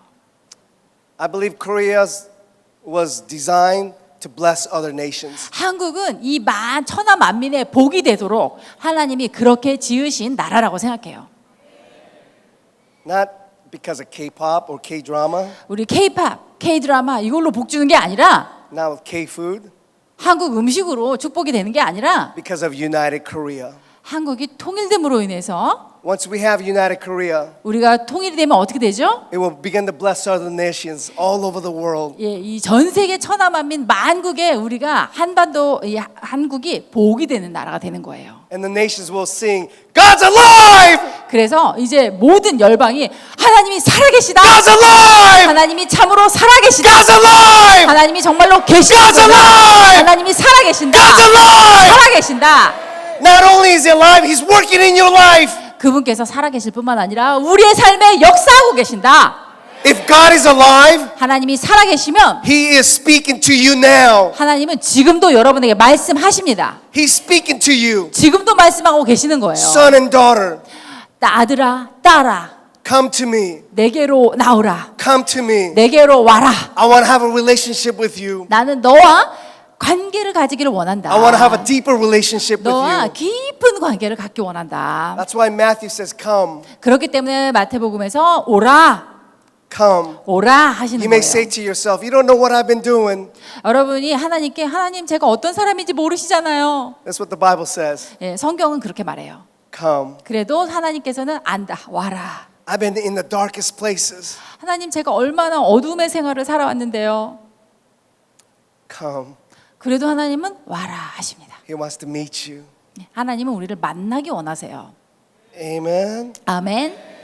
I believe Korea was designed to bless other nations. 한국은 이 천하 만민의 복이 되도록 하나님이 그렇게 지으신 나라라고 생각해요. Not because of K-pop or K-drama, 우리 K-팝, K-드라마 이걸로 복 주는 게 아니라 not with K-food, 한국 음식으로 축복이 되는 게 아니라 because of united Korea. 한국이 통일됨으로 인해서 Once we have united Korea, 우리가 통일이 되면 어떻게 되죠? it will begin to bless other nations all over the world. 예, 이 전 세계 천하 만민 만국에 우리가 한반도 이 한국이 복이 되는 나라가 되는 거예요. And the nations will sing, God's alive! 그래서 이제 모든 열방이 하나님이 살아계시다. God's alive! 하나님이 참으로 살아계시다. God's alive! 하나님이 정말로 계시다. God's alive! 하나님이 살아계신다. God's alive! 살아계신다. Not only is he alive, he's working in your life. 그분께서 살아계실 뿐만 아니라 우리의 삶에 역사하고 계신다. If God is alive, 하나님이 살아계시면 he is speaking to you now. 하나님은 지금도 여러분에게 말씀하십니다. He's speaking to you. 지금도 말씀하고 계시는 거예요. Son and daughter, 아들아, 딸아, come to me. 내게로 나오라. Come to me. 내게로 와라. I want to have a relationship with you. 나는 너와 관계를 가지기를 원한다. I want to have a deeper relationship with 너와 you. 깊은 관계를 갖기 원한다. That's why Matthew says, come, 그렇기 때문에 마태복음에서 오라, come. 오라 하시는 You may 거예요. say to yourself, you don't know what I've been doing. 여러분이 하나님께 하나님 제가 어떤 사람인지 모르시잖아요. That's what the Bible says. 예, 성경은 그렇게 말해요. Come. 그래도 하나님께서는 안다, 와라. I've been in the darkest places. 하나님 제가 얼마나 어둠의 생활을 살아왔는데요. Come. 그래도 하나님은 와라 하십니다. He wants to meet you. 하나님은 우리를 만나기 원하세요. Amen. 아멘.